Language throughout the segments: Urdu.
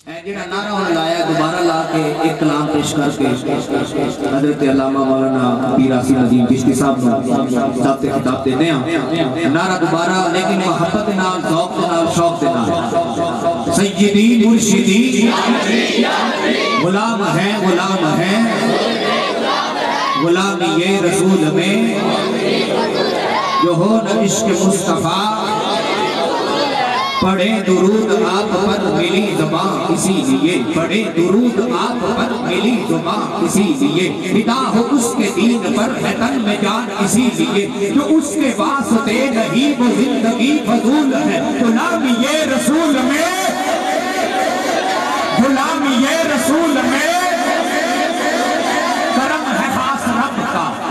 جنہا نعرہ ہونے لایا دوبارہ لا کے ایک کلام پیش کر کے حضرت علامہ مولانا پیر عاصم عظیم چشتی صاحب نے خطاب دینے ہیں نعرہ دوبارہ لیکن محبت نال ذوق نال شوق نال سیدی مرشدی غلام ہے غلامی یہ رسول میں جو ہو نہ عشق مصطفیٰ پڑھے درود آپ پر ملی زبان اسی لیے پڑھے درود آپ پر ملی زبان اسی لیے فدا ہو اس کے دین پر ہے تن میں جان اسی لیے جو اس کے واسطے نہیں وہ زندگی فضول ہے غلامی یہ رسول میں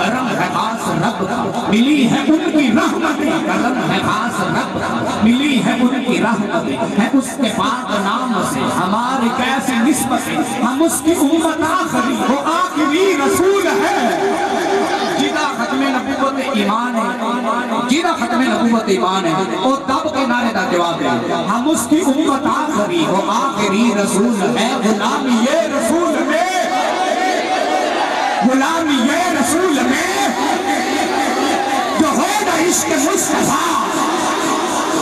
کرم ہے خاص رب کا ملی ہے ان کی رحمتیں کرم ہے خاص رب کا ملی ہے ان کی رحمتیں ہے اس کے پاک نام سے ہماری کیسی نسبتیں ہم اس کی امت آخری وہ آخری رسول ہے جیدہ ختم نبوت ایمان ہے اور دب کے نعرے دا جواب ہے ہم اس کی امت آخری وہ آخری رسول ہے غلامی یہ رسول میں جو ہو نہ عشق مصطفیٰ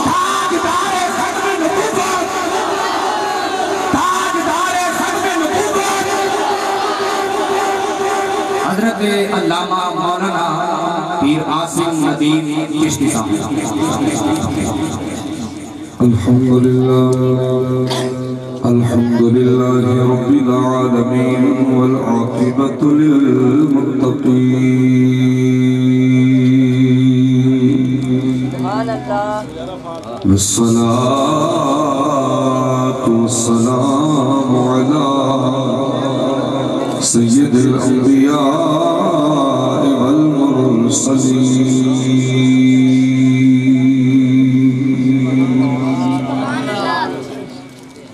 تاجدار ختم نبوت حضرت علامہ مولانا پیر عاصم عظیم چشتی صاحب الحمد لله رب العالمين والعاقبة للمتقين والصلاة والسلام على سيد الأنبياء والمرسلين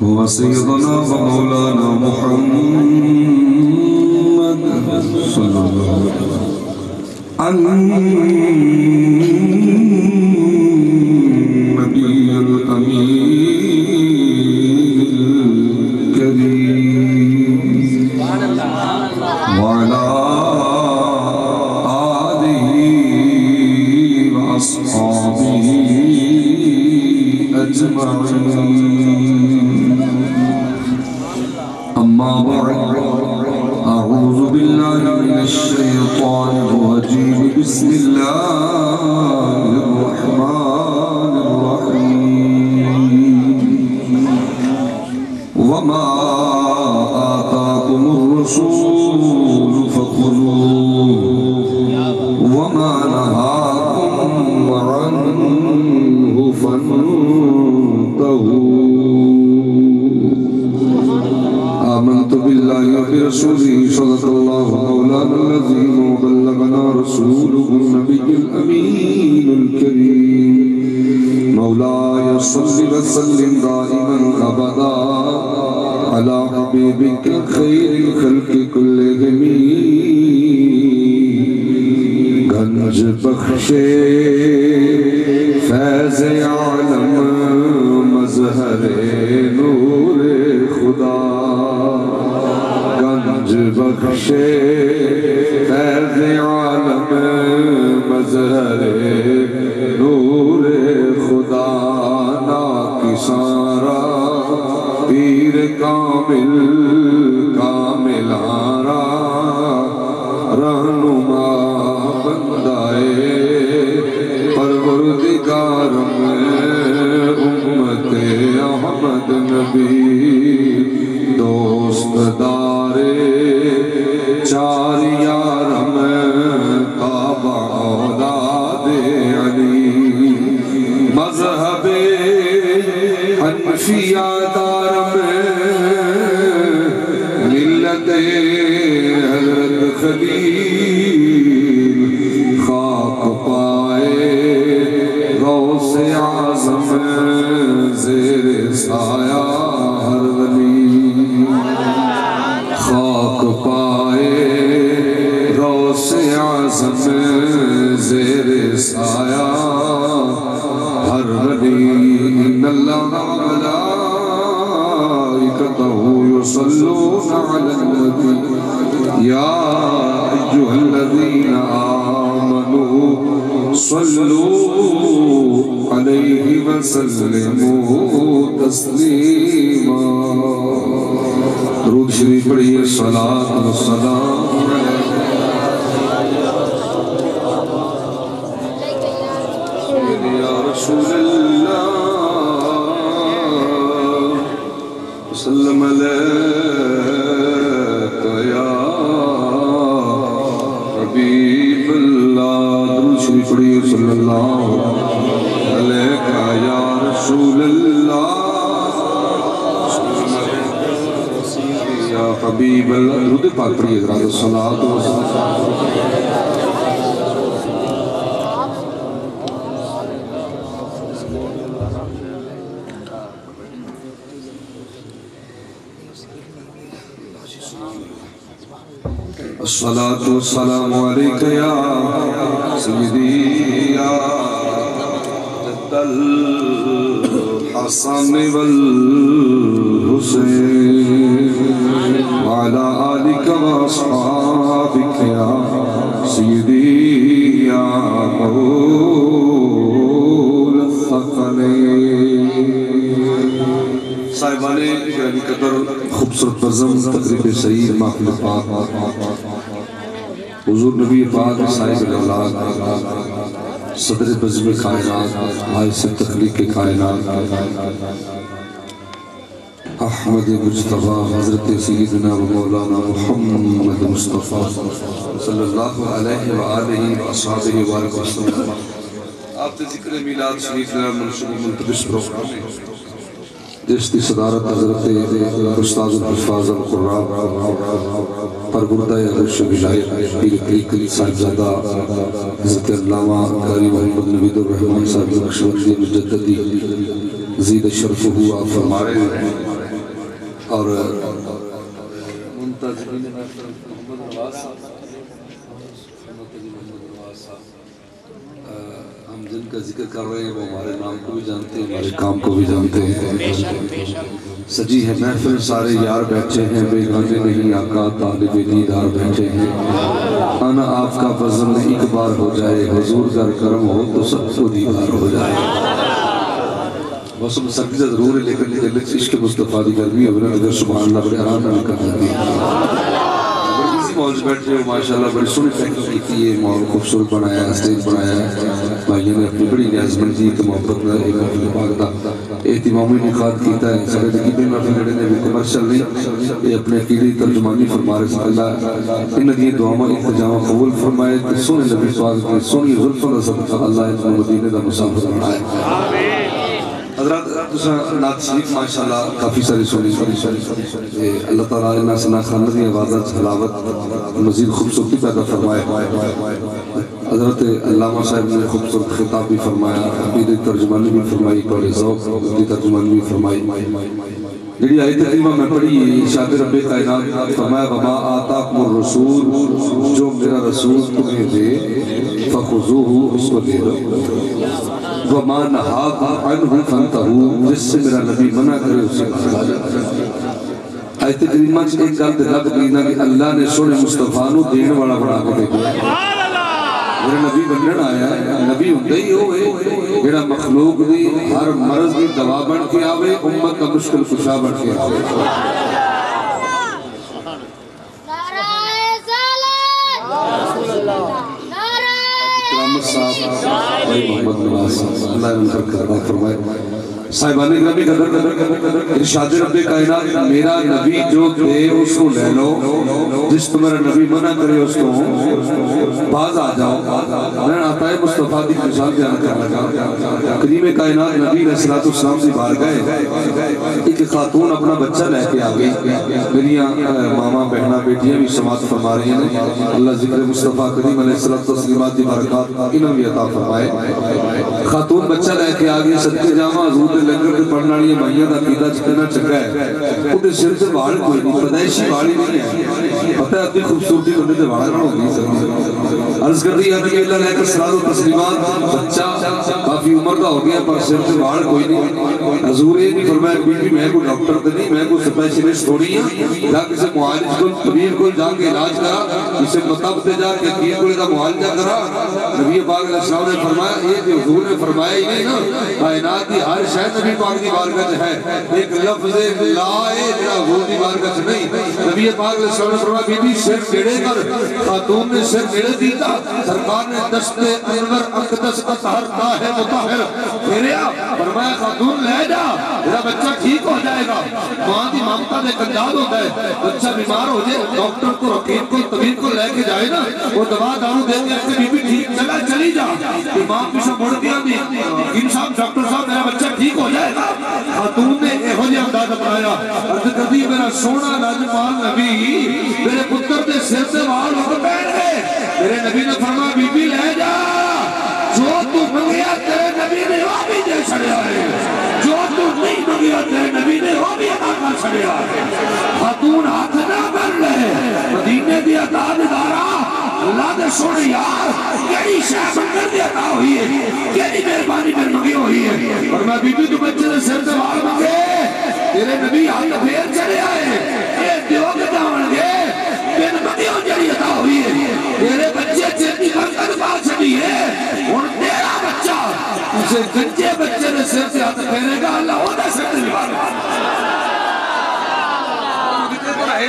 وسيدنا ومولانا محمد صلى الله عليه وسلم النبي الأمين الكريم وعلى آله وأصحابه أجمعين أما بعد أعوذ بالله من الشيطان الرجيم بسم الله الرحمن الرحيم وما آتاكم الرسول فخذوه وما نهاكم عنه فانتهوا آمنت بالله وبرسوله صدق الله مولانا العظيم وبلغنا رسوله النبي الأمين الكريم مولاي صل وسلم دائما أبدا على حبيبك خير الخلق كلهم گنج بخشے فیض عالم مظہر نور خدا گنج بخشے فیض عالم مظہر نور خدا ناکسارا پیر کامل کاملارا رہنما بندائے پروردگارم امت احمد نبی دوست دارے چار یارم کعبہ اولاد علی مذہب حنفیہ دارم ملت حضرت خلیل خاک پائے غوث اعظم زیر سایہ ہر ولی خاک پائے يصلون على النبي يا أيها الذين آمنوا صلوا عليه وسلموا تسليما درود شریف پڑھیے صلاۃ و سلام یا رسول اللہ وسلم علیک یا حبیب اللہ درود شریف پڑھیے صلی اللہ علیک یا رسول اللہ یا حبیب اللہ درود پاک پڑھیے حضرات صلاۃ و سلام الصلاة والسلام عليك يا سيدي يا جد الحسن والحسين وعلى آلك وأصحابك يا سيدي يا مولى الثقلين صاحبان گرامی قدر خوبصورت بزم تقریب سعید محفل پاک حضور نبی پاک صاحب الاولاد صدر بزم کائنات باعث تخلیق کائنات احمد مجتبی حضرت سیدنا و مولانا محمد مصطفیٰ صلی اللہ علیہ وآلہ وآصحابہ وسلم آپ نے ذکر میلاد شریف منشور منتبس پروگرام جس کی صدارت حضرت استاذ الحفاظ القرآن پربردہ عرش بجائر پیر کلی صاحبزادہ حضرت علامہ قاری محمد نوید الرحمن صاحب نقشبندی مجددی زید شرف ہوا فرما رہے ہیں اور منتظمین محمد نواز صاحب ہم جن کا ذکر کر رہے ہیں وہ ہمارے نام کو بھی جانتے ہیں ہمارے کام کو بھی جانتے ہیں سجی ہے محفل سارے یار بیٹھے ہیں بیگانے نہیں آقا طالب دیدار بیٹھے ہیں آنا آپ کا فضل ایک بار ہو جائے حضور کا کرم ہو تو سب کو دیدار ہو جائے موسم سردی سے ضرور ہے لیکن عشق مصطفیٰ دی گرمی ہے اگر سبحان اللہ بڑے آرام میں نکل جاتی ہے مولز بیٹھے ہو ماشاءاللہ بڑی سنی فیکٹر کی ہے مول خوبصورت بنایا ہے اسٹیج بنایا ہے بھائیوں نے اپنی بڑی نیازمندی کے محبت میں ایک محفل پاک دا اہتمامی نقاد کیتا ہے سارے دقیقے محفل لڑے نے بھی کمرشل نہیں یہ اپنے عقیدی ترجمانی فرما رہے ہیں اللہ ان دیئے دعاما انتجامہ قبول فرمائے سنی نبی سوال کے سنی ظلفہ دا صدقہ اللہ اتنا مدینہ دا مسافر بنائے حضرات نات شریف ماشاءاللہ کافی ساری سنی اللہ تعالیٰ انہا سنا خاندی عبادت حلاوت مزید خوبصورتی پیدا فرمائے حضرت علامہ صاحب نے خوبصورت خطاب بھی فرمایا عقیدہ ترجمانی بھی فرمائی قول ذوق کی ترجمانی بھی فرمائی جڑی آیت کریمہ میں پڑھی ارشاد رب کائنات فرمایا وما آتاکم الرسول جو میرا رسول تمہیں دے فخذوہ اس کو دے دو وما نہاکم عنہ فانتہو جس سے میرا نبی منع کرے اسے بھاگا جائے آیت کریمہ سے ایک گل دلگ دینا کہ اللہ نے سونے مصطفیٰ نو دین والا بڑھا کے دے دیا میرے نبی بنن آیا نبی ہوندے ہی ہوئے میرا مخلوق دی ہر مرض دی دوا بن کے آوے امت کا مشکل کشا بن کے آوے کرامت صاحب بھائی محمد نواز اللہ انکر کرنا فرمائے صاحبان اکرامی قدر ارشاد رب کائنات میرا نبی جو دے اس کو لے لو جس تمہارا نبی منع کرے اس کو باز آ جاؤ میں آتا ہے مصطفیٰ دی خوشحال بیان کر لگا قدیم کائنات نبی علیہ السلام سے بار گئے ایک خاتون اپنا بچہ لے کے آگئی میری ماما بہنہ بیٹیاں بھی سماعت فرما رہی ہیں اللہ ذکر مصطفیٰ قدیم علیہ السلام دی برکات انہوں بھی عطا فرمائے خاتون بچہ لے کے آگئی صدقے جامعہ حضور لنگر کے پڑھنا لیے مہیہ دا قیدہ چکنا چکا ہے خود سر سے بھاڑ کوئی نہیں پیدائشی بھاڑی نہیں ہے پتہ ہے اپنی خوبصورتی بندے سے بھاڑ نہ ہوگی عرض کر دی نبی اللہ علیہ الصلوۃ والتسلیمات بچہ کافی عمر کا ہو گیا پر سر سے بال کوئی نہیں. حضور یہ نہیں فرمایا بی بی میں کوئی ڈاکٹر تو نہیں, میں کوئی سپیشلسٹ تھوڑی ہوں جا کسی معالج کو طبیب کو جا کے علاج کرا, اسے مطلب دے جا کے دین کو کا معالجہ کرا. نبی پاک علیہ السلام نے فرمایا یہ جو حضور نے فرمایا ہی نہیں نا, کائنات کی ہر شے نبی پاک کی بارگاہ ہے, ایک لفظ لا ہے جو حضور کی بارگاہ نہیں. نبی پاک علیہ السلام نے فرمایا بی بی سر نیڑے کر, خاتون نے سر نیڑے دیتا, سرکار نے دست انور اقدس اطہر طاہر مطہر پھیریا, فرمایا خاتون لے جا میرا بچہ ٹھیک ہو جائے گا. ماں کی ممتا دے کنجاد ہوتا ہے, بچہ بیمار ہو جائے ڈاکٹر کو رقیب کو طبیب کو لے کے جائے نا, وہ دوا دارو دے کے بی بی ٹھیک چلا چلی جا, امام پیچھے مڑ گیا حکیم صاحب ڈاکٹر صاحب میرا بچہ ٹھیک ہو جائے گا. خاتون نے ایہو جہا انداز اپنایا, عرض کردی میرا سونا لاجواب نبی میرے پتر دے سر سے وال اٹھ بیٹھ گئے. میرے نبی نے فرمایا بی بی لے جا, جو تو منگیا تیرے نبی نے وہ بھی دے چھڑیا ہے, جو تو نہیں منگیا تیرے نبی نے وہ بھی عطا کر چھڑیا ہے. خاتون ہاتھ نہ بن لے, مدینے دی عطا ندارا اللہ دے سونے یار کیڑی شاہ منگر دی عطا ہوئی ہے, کیڑی مہربانی میں منگی ہوئی ہے. فرمایا بی بی تو بچے دے سر سے وال منگے, تیرے نبی ہاتھ پھیر چڑھے آئے, یہ دیو کے جاون گے بن منگیوں جڑی عطا ہوئی ہے. تیرے بچے چیتی برکت پا چھڑی ہے, اور تیرا بچہ اسے گنجے بچے نے سر سے ہاتھ پھیرے گا, اللہ وہ دے سکتے ہیں.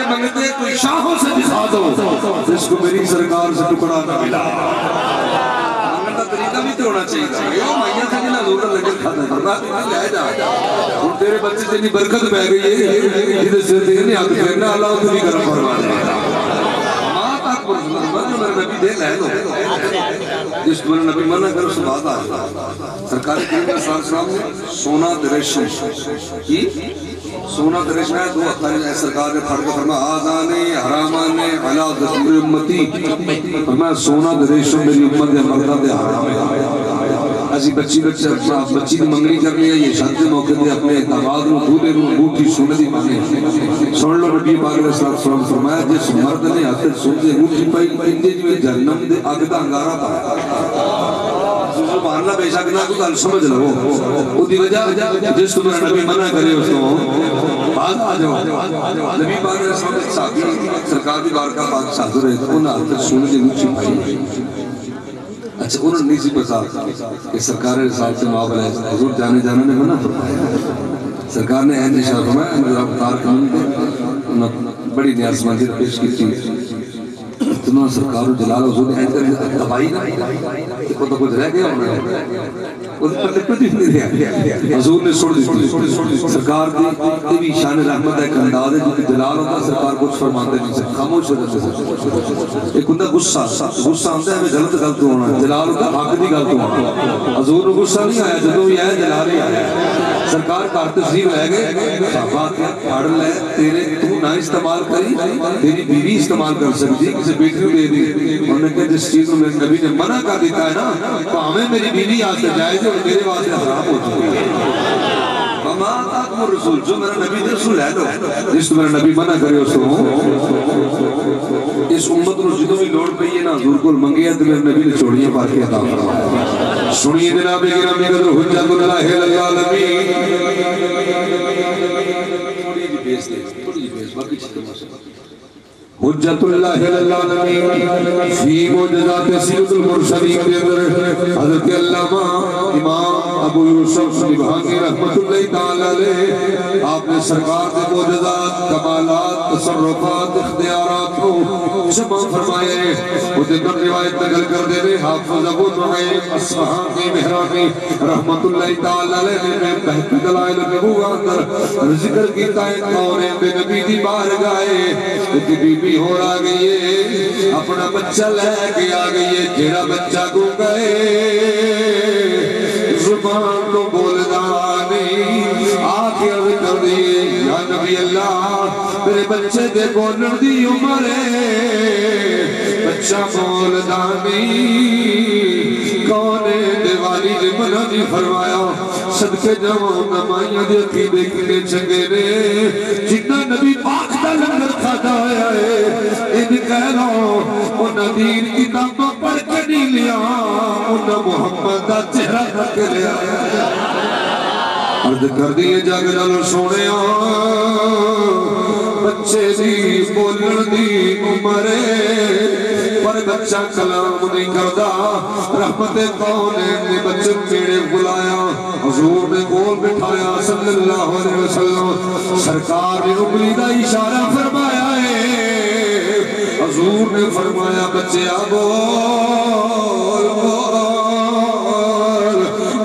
منگتے کوئی شاہوں سے دکھا دو جس کو میری سرکار سے ٹکڑا نہ ملا. منگتا طریقہ بھی تو ہونا چاہیے, یہ مائیہ تھا کہ نہ ضرورت لگے کھاتا ہے, فرمایا لے جا, اور تیرے بچے سے نہیں برکت بہ گئی ہے, جنہیں سے دیکھنے ہاتھ پھیرنا اللہ تو بھی کرم فرما دے. ماں تک پر میرے نبی دے لے لو, جس کو میرے نبی منع کرو سے بات آئے. سرکار کریم صلی اللہ علیہ وسلم نے سونا درشن کی سونا درشن ہے, دو اختاری ہے سرکار نے پھڑ کے فرمایا آزانے حرامان علا دستور امتی, فرمایا سونا درشن میری امت دے مردہ دے حرام ہے. ایسی بچی دی منگنی کر لیا, یہ شانتے موقع دے اپنے داماد نو دولے نو انگوٹھی سونے دی مانے. سن لو نبی پاک علیہ السلام فرمایا جس مرد نے ہاتھ سن دے انگوٹھی پائی اندے جو جہنم دے آگ دا انگارہ پایا. سبحان اللہ بے شک نہ تو گل سمجھ لو, وہ دی وجہ جس کو میرا نبی منع کرے اس کو بعد آ جاؤ. نبی پاک علیہ السلام ایک صحابی سرکار دی بارگاہ پاک حاضر ہے, انہوں نے ہاتھ سونے دی انگوٹھی پائی. اچھا انہوں نے نہیں سی پتا کہ سرکار رسالت سے معاب علیہ حضور جانے نے منع فرمایا. سرکار نے اہد اشارہ فرمایا, میرا ابتار قانون دے بڑی نیاز منزل پیش کی تھی. اتنا سرکار و جلال حضور نے اہد کر دبائی نہ, دیکھو تو کچھ رہ گیا ہونا ہے, وہ پر لپت ہی نہیں رہا. حضور نے سوڑ دیتی سرکار دی بھی شان رحمت ایک انداز ہے, جو کہ جلال ہوتا سرکار کچھ فرماتے نہیں سے خاموش ہو جاتے. ایک ہوتا غصہ آتا ہے ہمیں غلط ہونا, جلال ہوتا حق دی غلط ہونا. حضور نے غصہ نہیں آیا, جدو بھی آیا جلال ہی آیا. سرکار کار تشریف لے گئے, صحابہ پڑھ لے تیرے تو نہ استعمال کری, تیری بیوی استعمال کر سکتی, کسی بیٹی کو دے دی. انہوں نے کہا جس چیز میں نبی نے منع کر دیتا ہے نا, تو ہمیں میری بیوی آج سے جائز ہے اور میرے واسطے حرام ہو چکی ہے. وما آتاکم الرسول, جو میرا نبی دے رسول ہے لو, جس کو میرا نبی منع کرے اس کو. اس امت کو جدوں بھی لوڑ پئی ہے نا حضور کو منگیا تو میرے نبی نے چھوڑیاں پا کے عطا فرمایا. سنیے جناب گرامی قدر حجت اللہ العالمین. تھوڑی جی بیس باقی چھتے ماشاءاللہ. حجت اللہ العالمین فی معجزات سید المرسلین کے اندر حضرت علامہ امام ابو یوسف نبہانی رحمت اللہ تعالی علیہ, آپ نے سرکار کے معجزات, کمالات, تصرفات, اختیارات کو جمع فرمائے. اسے پر روایت نقل کر دے رہے حافظ ابو نعیم اصفہانی مہرانی رحمت اللہ تعالی علیہ نے بہت دلائل نبوہ اندر ذکر کیتا ہے قونے بے نبی دی بارگاہ کہ بی بی ہو آ گئی ہے, اپنا بچہ لے کے آ گئی ہے, جیڑا بچہ کو گئے زبان تو بولدا نہیں, آکے عرض کر دیئے یا نبی اللہ میرے بچے دے بولن دی عمر ہے, بچہ بولدا نہیں, کونے دیوالی نے منع نہیں فرمایا. صدقے جوان نمائیاں دے عقیدے کنے چنگے نے, جتنا نبی پاک دا لنگر کھاتا ہے ان کہہ لو انہا دین کتاباں پڑھ کے نہیں لیا انہاں محمد دا چہرہ کر کے لیا عرض کر دیئے جاگ نال سونے بچے دی بولن دی عمرے پر بچہ کلام نہیں کردا رحمت کون نے بچے میرے بلایا حضور نے گول بٹھایا صلی اللہ علیہ وسلم سرکار نے انگلی دا اشارہ فرمایا ہے حضور نے فرمایا بچے بول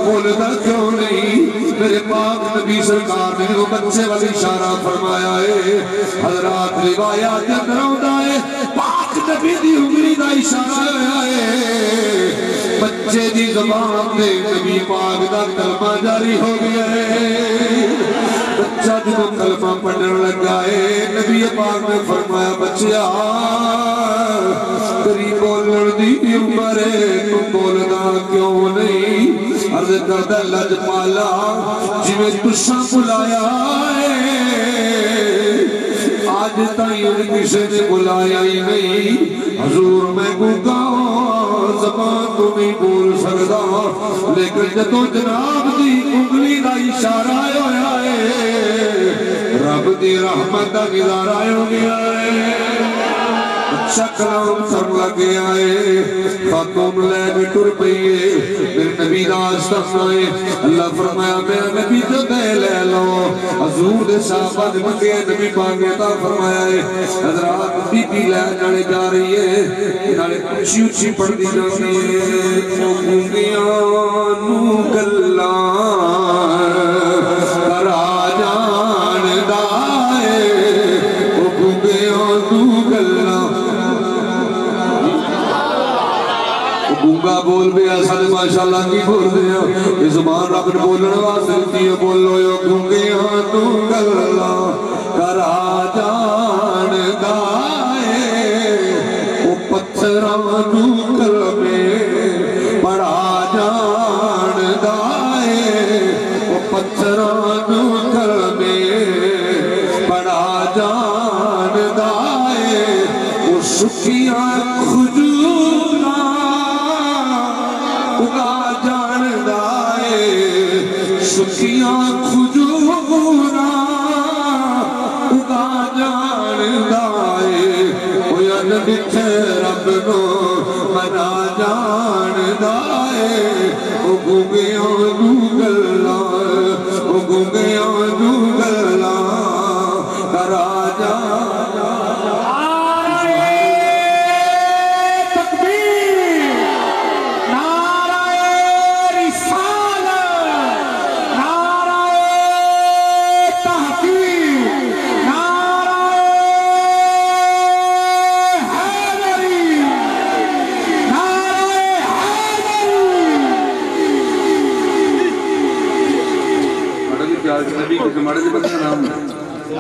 بولتا کیوں نہیں میرے پاک نبی سرکار نے وہ بچے والی اشارہ فرمایا ہے حضرات روایات اندر ہوتا ہے پاک نبی دی انگلی دا اشارہ ہے بچے دی زبان دے نبی پاک دا کلمہ جاری ہو گیا ہے بچہ جنہوں کلمہ پڑھنے لگا ہے نبی پاک نے فرمایا بچیا تری بولن دی عمرے تم بولنا کیوں نہیں عرض کردہ لج پالا جویں تساں بلایا ہے آج تائیں کسی نے بلایا ہی نہیں حضور میں گونگا زبان تو نہیں بول سکتا لیکن جدو جناب دی انگلی دا اشارہ ہویا ہے رب دی رحمت دا نظارہ ہو گیا ہے اچھا کلام سر لگے آئے خاتون لے کے ٹر پئیے میرے نبی داس تفائے اللہ فرمایا میرا نبی تو دے لے لو حضور دے صحابہ دے منگے نبی پاکیتا فرمایا ہے حضرات بی بی لے جانے جا رہی ہے نالے اچھی اچھی پڑھ دی جاتی ہے گونگیاں نو گلہ کرا جان دائے گونگیاں نو گلہ گونگا بول بے اصل ماشاءاللہ کی بول دیا یہ زبان رب نے بولنے واسطے دیتی ہے بولو یا گونگیاں تو گلہ کرا جان دائے او پتھران کلمے پڑھا جان دائے او پتھران کلمے پڑھا جان دائے او سکھیاں خجورہ اگا جان دائے سکھیاں خجورہ اگا جان دائے او یا نبتھے رب نو منا جان دائے او گونگیاں نو گلہ او گونگیاں نو گلہ کرا جان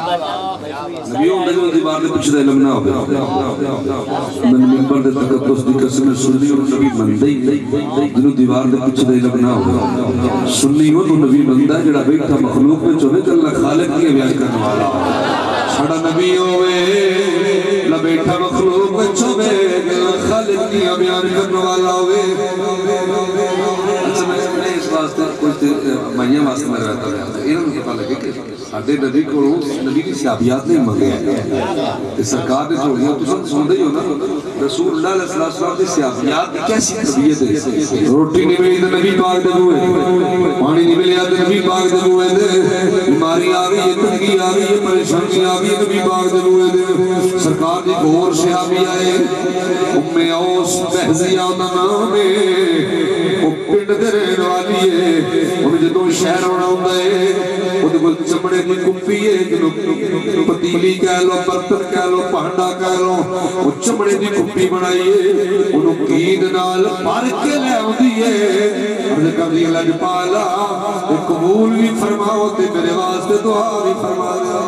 نبیوں نے جو دیوار دے پچھے دے علم نہ ہو گیا من منبر دے تقدس دی قسم سنی اور نبی مندہ ہی جنہوں دیوار دے پچھے دے علم نہ ہو گیا سنی ہو تو نبی مندہ ہے جڑا بیٹھا مخلوق میں چونے کہ اللہ خالق کی بیان کرنے والا چھڑا نبی ہوئے نہ بیٹھا مخلوق میں چونے کہ اللہ خالق کی بیان کرنے والا ہوئے اچھا میں اس واسطے کچھ مہینے واسطے میں رہتا رہتا ہے انہوں نے پتا لگے کہ آدھے نبی کو نبی کی سیابیات نہیں مانگے ہیں کہ سرکار نے جو لیا تو سب سندے ہی ہونا رسول اللہ علیہ السلام کی سیابیات کیسی طبیعت ہے روٹی نہیں ملی تو نبی پاک دے ہوئے پانی نہیں ملیا تو نبی پاک دے ہوئے بیماری آ گئی ہے تنگی آ گئی ہے پریشانی آ گئی ہے نبی پاک دے ہوئے سرکار نے گھور صحابی آئے ام اوس بہزیہ دا نام ہے وہ پنڈ دے رہنے والی ہے انہیں جدوں شہر ہونا ہوتا ہے وہ دے چمڑے کی کپی ہے پتیلی کہہ لو برتن کہہ لو پہنڈا کہہ لو وہ چمڑے کی کپی بنائیے انہوں قید نال پار کے لے ہوتی ہے اور کبھی لج پالا قبول بھی فرماؤ تے میرے واسطے دعا بھی فرما دیا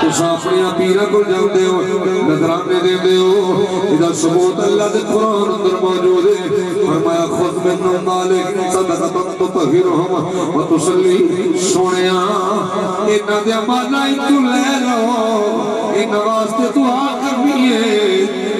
تو ساپڑیاں پیرہ کو جاؤ دے ہو نظرانے دے دے ہو ادھا ثبوت اللہ دے قرآن اندر موجود ہے فرمایا خود من مالک صدقتن تطہرہم و تسلی سونیاں انہا دے مالا ہی تو لے لو انہا واسطے دعا کرنی ہے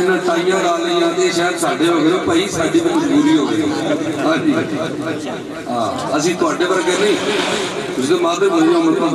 ਇਹਨਾਂ ਟਾਈਆਂ ਲਾ ਲਈਆਂ ਤੇ ਸ਼ਾਇਦ ਸਾਡੇ ਹੋ ਗਏ ਭਾਈ ਸਾਡੀ ਮਜਬੂਰੀ ਹੋ ਗਈ ਹਾਂਜੀ ਹਾਂ ਅਸੀਂ ਤੁਹਾਡੇ ਵਰਗੇ ਨਹੀਂ ਤੁਸੀਂ ਤਾਂ ਮਾਦਰ ਬਣੀ ਹੋ ਮਤਲਬ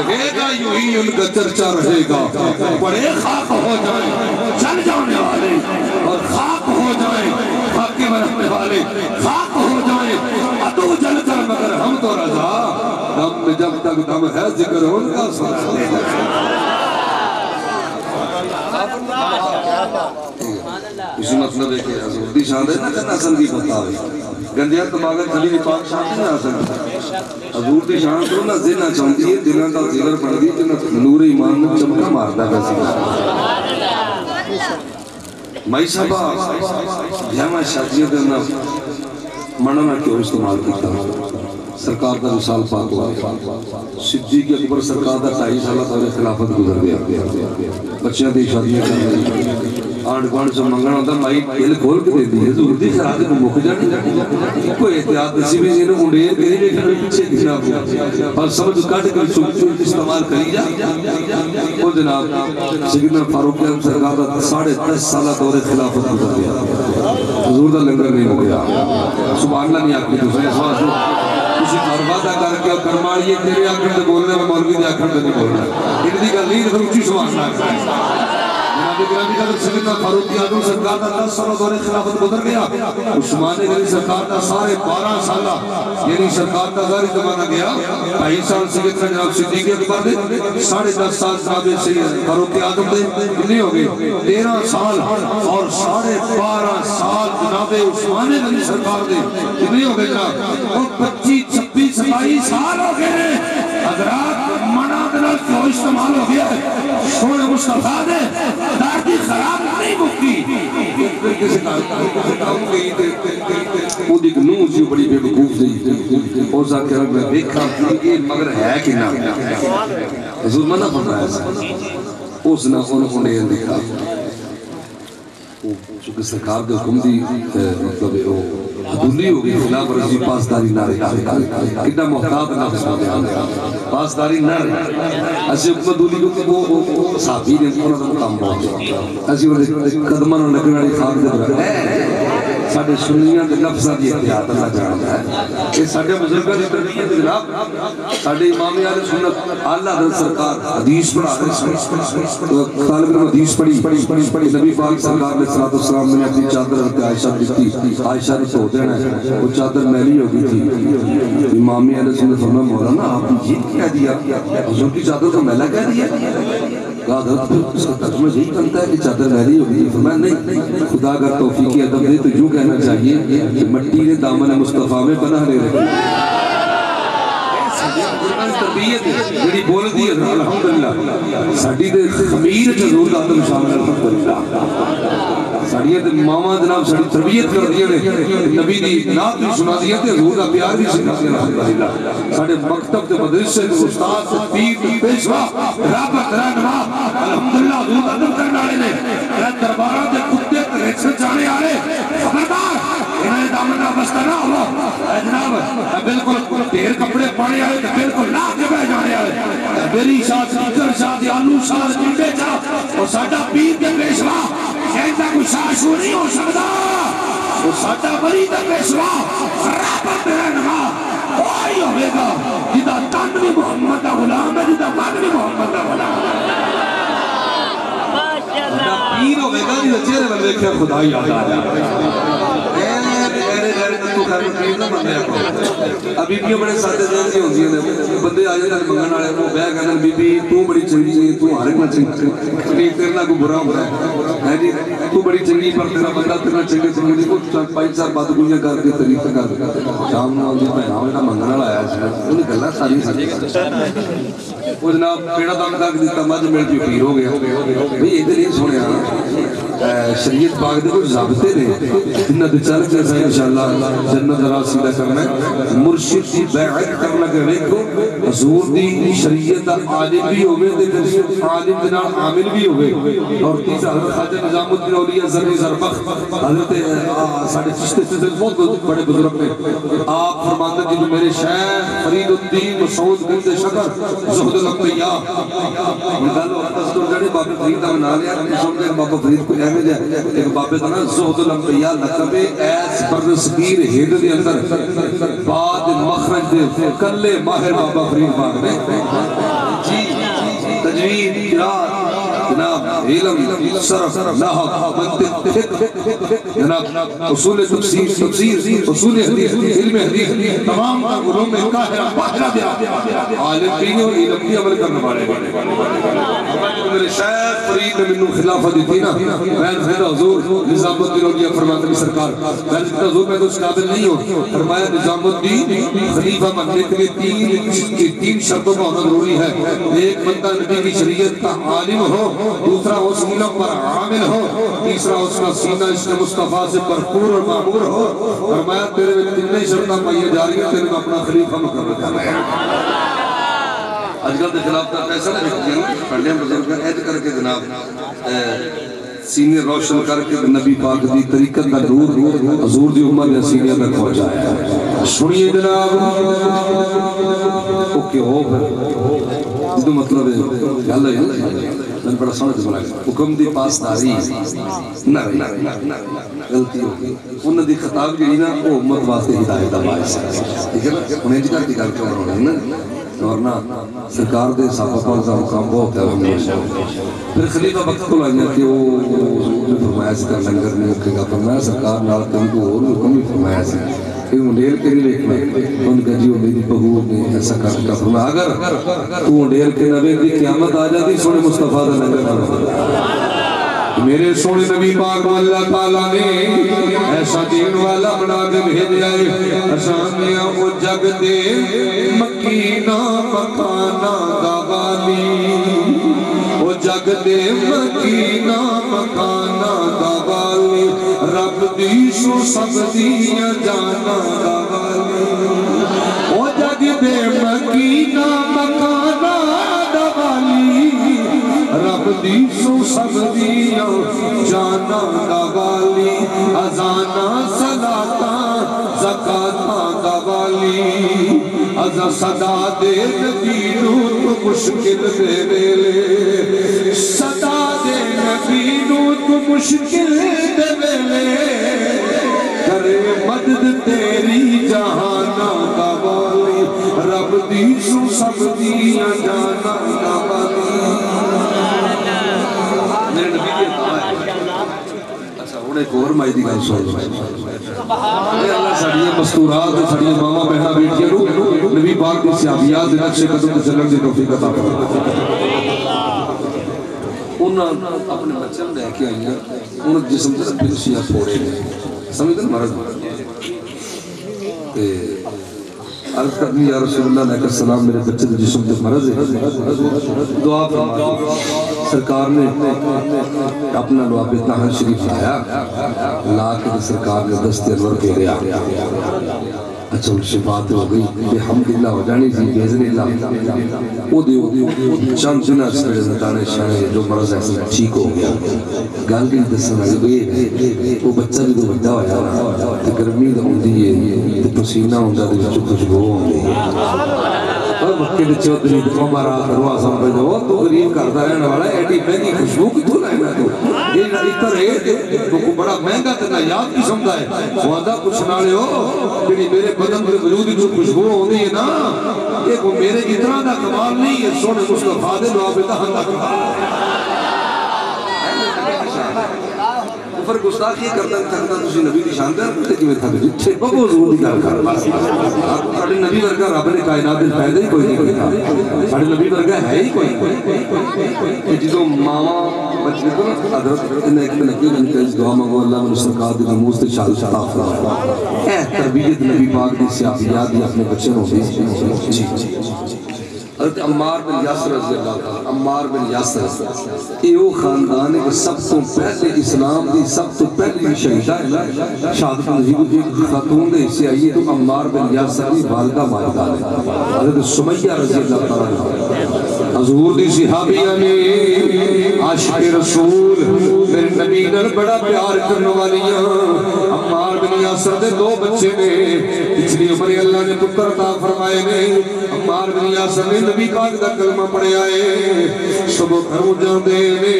رہے گا یوں ہی ان کا چرچا رہے گا بڑے خاک ہو جائیں چل جانے والے اور خاک ہو جائیں خاکی برہنے والے خاک ہو جائیں عدو جل کر مگر ہم تو رضا دم میں جب تک دم ہے ذکر ان کا سنا لے اسی مطلب ہے کہ حضور دی شان ہے نا کہ نسل دی بتاوے گندیاں تماغر خلیل پاک شان دی نسل حضور دی شان تو نہ زنہ چاہتی ہے دلوں دا زگر پڑ دی کہ نور ایمان میں چمکا ماردا ویسی مائی صاحبہ جہاں شادیوں کے اندر مننا کیوں استعمال کرتا سرکار دا رسال پاک ہوا صدیق اکبر سرکار دا 2.5 سالہ دور خلافت گزر گیا بچیاں دی شادیاں کر رہی آنڈ گوانڈ سے منگنا ہوتا مائی دل کھول کے دے دی حضور دی خرادے کو مک جانے کوئی احتیاط نصیبی جنہوں انڈیر کری لیکن پیچھے دکھنا ہوا اور سمجھ کٹ کر چوک استعمال کری جا اور جناب سیدنا فاروق اعظم سرکار دا 10.5 سالہ دور خلافت گزر گیا حضور دا لنگر نہیں ہو گیا سبحان اللہ نہیں آکلی تو سنے سواس کسی کاربادہ کر کے کرماڑیے تیرے آکھر دے بولنے میں مولوی دے آکھر دے نہیں بولنا ان دی کا لید خروچی سبحان اللہ جناب گرامی کا سیدنا فاروق اعظم سرکار دا 10 سالہ دور خلافت گزر گیا عثمان غنی سرکار دا سارے 12 سالہ یعنی سرکار دا غیر زمانہ گیا 2.5 سال سیدنا جناب صدیق اکبر دے 10.5 سال جناب فاروق اعظم دے کتنے ہو گئے 13 سال اور 12.5 سال جناب عثمان غنی سرکار دے کتنے ہو گئے جناب اور 25 26 27 سال ہو گئے حضرات منادلہ کیوں استعمال ہو گیا ہے سونے مصطفیٰ دے داردی خراب نہیں مکتی کسی کام گئی وہ دیکھ نو جو بڑی بے بکوف دی اوزا کہہ رہا میں دیکھا یہ مگر ہے کہ نہ حضور منہ پڑھ رہا ہے اس نہ انہوں نے دیکھا چونکہ سرکار دے حکم دی مطلب حدولی ہو گئی خلاف رضی پاسداری نہ رہی کتنا محتاط نہ رہا پاسداری نہ رہی ایسے حکم حدولی کو وہ صحابی نے انہوں نے مقام بہت ایسے قدمہ نہ لگنے والی خاک دے برا ہے ساڑھے سنیاں دے لفظہ دی احتیاط اللہ جانتا ہے کہ ساڑھے بزرگاں دی تربیت جناب ساڑھے امام اہل سنت اللہ حضرت سرکار حدیث پڑھا طالب علم حدیث پڑھی نبی پاک سرکار علیہ السلام نے اپنی چادر حضرت عائشہ دیتی عائشہ نے تو دینا ہے وہ چادر میلی ہو گئی تھی امام اہل سنت فرمایا مولانا آپ نے یہ کہہ دیا حضور کی چادر تو میلا کہہ دیا کہا حضرت اس کا ترجمہ یہی کرتا ہے کہ چادر میلی ہو گئی فرمایا نہیں خدا اگر توفیقی ادب دے تو یوں کہنا چاہیے کہ مٹی نے دامن مصطفیٰ میں پناہ لے رکھی تربیت جڑی بول دی ہے الحمدللہ ساڈی تے خمیر تے حضور دا عدم شامل الحمدللہ ساڈی تے ماما جناب ساڈی تربیت کر دی نے نبی دی نعت بھی سنا دی تے حضور دا پیار بھی سنا دی الحمدللہ ساڈے مکتب تے مدرسے تے استاد تے پیر تے پیشوا رابط رہنما الحمدللہ حضور دا عدم کرنے والے نے درباراں تے کتے تے ریچھے جانے والے خبردار انہیں دامنہ بستہ نہ ہوا جناب بالکل ڈھیر کپڑے پانے آئے بالکل لا کے بہ جانے آئے میری شاہ سیکر شاہ دیالو شاہ جنبے شاہ اور ساڑھا پیر کے پیشوا کہتا کوئی شاہ شو نہیں ہو سکتا اور ساڑھا بری کے پیشوا رابط رہنما کوئی ہوئے گا جدہ تن بھی محمد دا غلام ہے جدہ من بھی محمد دا غلام ہے پیر ہوئے گا جدہ چہرے میں دیکھے خدا یاد آ جائے ابھی بھی بڑے ساتھے دین کی ہوتی ہیں بندے آ جائے منگن والے وہ بہ کہتے ہیں بی بی تو بڑی چنگی ہے تو ہر ایک نہ چنگی تیرے نہ کوئی برا ہو ہے جی تو بڑی چنگی پر تیرا بندہ تیرا چنگے چنگے کو 5-4 بات گوئیاں کر کے طریقہ کر کے شام نہ ہوتی ہے ہمیں منگن والا آیا ہے انہیں گلہ ساری ساری وہ جناب پیڑا دام تک دیتا مجھ میرے جو پیر ہو گیا بھئی ادھر ہی سونے شریعت پاک دے کچھ ضابطے نے جنت چل کے سائے انشاءاللہ جنت راسیدہ کرنا ہے مرشد دی بیعت کرنا کہ دیکھو حضور دی شریعت عالم بھی ہوئے دے عالم دنا عامل بھی ہوئے اور تیسا حضرت خواجہ نظام الدین اولیاء ذری زربخ حضرت ساڑھے چشتے سے بہت بڑے بزرگ نے آپ فرماندے جی میرے شیخ فرید الدین مسعود گند شکر زہد الانبیاء مدالو دستور جڑے بابے فرید دا بنا لیا سمجھے بابا فرید کو احمد ہے ایک بابے دا نا زہد الانبیاء لقب ایس برسگیر ہید دے اندر بعد مخرج دے کلے ماہر بابا فرید باغ نے جی تجوید قرات جناب علم صرف نحو منطق جناب اصول تفسیر اصول حدیث علم حدیث تمام علوم میں قاہرہ باہرہ دیا عالم بھی اور علم بھی عمل کرنے والے میرے شیخ فرید نے منو خلافت دی تھی نا میں نے حضور نظام الدین اولیا فرماتے ہیں سرکار میں نے حضور میں تو اس قابل نہیں ہوں فرمایا نظام الدین خلیفہ بننے کے لیے تین شرطوں کا ہونا ضروری ہے ایک بندہ نبی کی شریعت کا عالم ہو دوسرا اس علم پر عامل ہو تیسرا اس کا سینہ عشق مصطفیٰ سے بھرپور اور معمور ہو فرمایا تیرے میں تینوں شرطیں پائے جا رہی ہیں تیرے میں اپنا خلیفہ مقرر کر رہا ہے اجگل دے خلاف تا پیسہ نہ رکھتے ہیں پڑھنے بزرگ کا عہد کر کے جناب سینے روشن کر کے نبی پاک دی طریقت کا نور حضور دی امت نے سینے تک پہنچایا سنیے جناب اوکے ہو پھر جو مطلب ہے اللہ ہے میں بڑا سمجھ بنا حکم دی پاسداری نہ غلطی ہوگی انہوں دی خطاب جڑی نا وہ امت واسطے ہدایت دا باعث ہے ٹھیک ہے نا انہیں جگہ کی گل کیوں ہونا ہے نا اور نا سرکار دے صحابہ پاک دا مقام بہت ہے پھر خلیفہ وقت کو لائیں کہ وہ فرمایا سے کر لنگر نہیں رکھے گا فرمایا سرکار نال تم کو اور حکم بھی فرمایا سے کہ انڈیل کے نہیں لیکن ان کا جیو میری بہو نے ایسا کر فرمایا اگر تو انڈیل کے نبی دی قیامت آ جاتی سونے مصطفیٰ دا لنگر فرمایا میرے سونے نبی پاک اللہ تعالیٰ نے ایسا دین والا بنا کے بھیج آئے اشانیاں وہ جگ دے مکینہ مکانہ دوالی وہ جگ دے مکینہ مکانہ دوالی رب دیشو سب دیا جانا دوالی وہ جگ دے مکینہ مکانہ دوالی رب دیسو سب دیا جانا دوالی ازانا صلاتا زکاتا دوالی ازا صدا دے نبینو تو مشکل دے ویلے صدا دے نبینو تو مشکل دے ویلے کرے مدد تیری جہانا دوالی رب دیسو سب دیا جانا دوالی میرے نبی کے اچھا انہیں ایک اور مائی دی گل سن اے اللہ ساڑیے مستورات ساڑیے ماما بہنا بیٹھیا رو نبی پاک کی سیابیات نقش قدم کے چلن دی توفیق عطا فرمائے انہاں اپنے بچن لے کے آئیں انہاں جسم سے بن سیاہ پھوڑے سمجھتے ہیں مرض عرض کرنی یا رسول اللہ علیہ السلام میرے بچے دے جسم تے مرض ہے دعا فرما سرکار نے اپنا لعاب طاہر شریف لایا لا کے سرکار نے دست انور پھیریا اچھا ان شفاعت ہو گئی بحمدللہ ہو جانی تھی بیزن اللہ او دیو چند دن اسکڑے زدانے شانے جو مرض ہے ٹھیک ہو گیا گال کی دستان آئی وہ بچہ بھی تو بڑھا ہوا ہے تو گرمی دا ہوں دیئے تو پسینہ ہوں دا دیو جو کچھ گو ہوں دیئے اور مکہ دے چودری دے مارا کروا سمجھے وہ تو غریب کرتا رہنے والا ہے ایڈی مہنگی خوشبو کی تو لائے میں تو یہ اتر ہے تو کو بڑا مہنگا تنا یاد کی سمجھا ہے وعدہ کچھ نہ لے ہو کہ میرے بدن میں وجود جو خوشبو ہوتی ہے نا یہ وہ میرے اتنا دا کمال نہیں ہے سونے مصطفیٰ دے لعاب طاہر دا کمال کفر گستاخی کرتا تھکتا تسی نبی دی شان دے تے کیویں تھک جتھے بہو حضور دی گل کر ساڈے نبی ورگا رب نے کائنات دے پیدا ہی کوئی نہیں کیتا ساڈے نبی ورگا ہے ہی کوئی کہ جدوں ماواں بچے کو حضرت نے ایک نبی نے کہ دعا مانگو اللہ من سرکار دی نماز تے شان عطا فرمائے اے تربیت نبی پاک دی سیاحت دی اپنے بچے نوں دی جی حضرت عمار بن یاسر رضی اللہ تعالیٰ عمار بن یاسر یہ وہ خاندان ہے کہ سب تو پہلے اسلام دی سب تو پہلی شہیدہ ہے شہادت نصیب ایک خاتون دے اسے آئیے تو عمار بن یاسر دی والدہ مالدہ ہے حضرت سمیہ رضی اللہ تعالیٰ حضور دی صحابیہ نے عاشق رسول میرے نبی نے بڑا پیار کرنے والیاں عمار بن یاسر دے دو بچے نے پچھلی عمر اللہ نے پتر عطا فرمائے نے عمار بن یاسر نے نبی پاک دا کلمہ پڑھے آئے صبح گھروں جاندے نے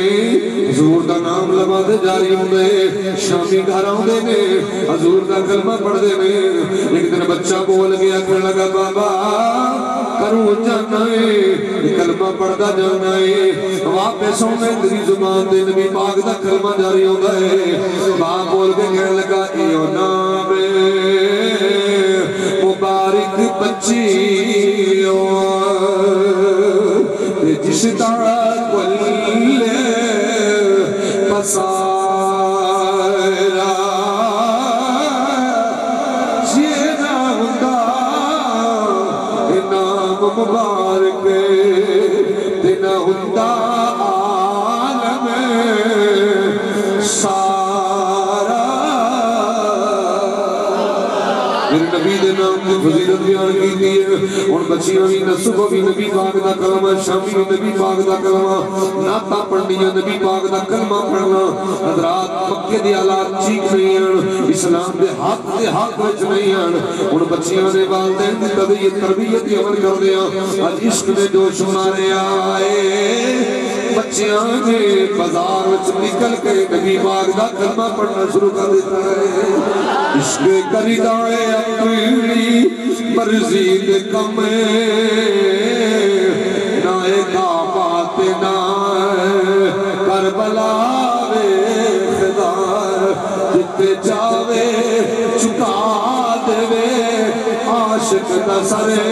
حضور دا نام لبا دے جاری ہوندے شامی گھر آندے نے حضور دا کلمہ پڑھ دے نے ایک دن بچہ بول گیا کہنے لگا بابا کروں جانا ہے کلمہ کلمہ پڑھتا جانا ہے واپس ہونے تیری زبان دے نبی پاک دا کلمہ جاری ہوتا ہے باپ بول کے کہنے لگا ایو نام مبارک بچیو جس طرح کل مسائرہ جینا ہوتا نام مبارک دینا ہوتا عالم سارا میرے نبی دے نام کی فضیلت بیان کی دیئے ان بچیاں بھی نسو کو بھی نبی پاک دا کلمہ شامی بھی نبی پاک دا کلمہ ناتا پڑھنیاں نبی پاک دا کلمہ پڑھنا حضرات مکہ دے آلات چیک نہیں ہیں اسلام دے حق وچ نہیں ہیں ان بچیاں دے والدین دی تربیت عمل کر دیا آج عشق میں جوش مارے آئے بچیاں نے بازار وچ نکل کے نبی پاک دا کلمہ پڑھنا شروع کر دیتا ہے عشق کری دائے اپنی مرضی دے کمے نائے کعبات نائے کربلا وے خدا جتے جاوے چکا دے وے عاشق دا سرے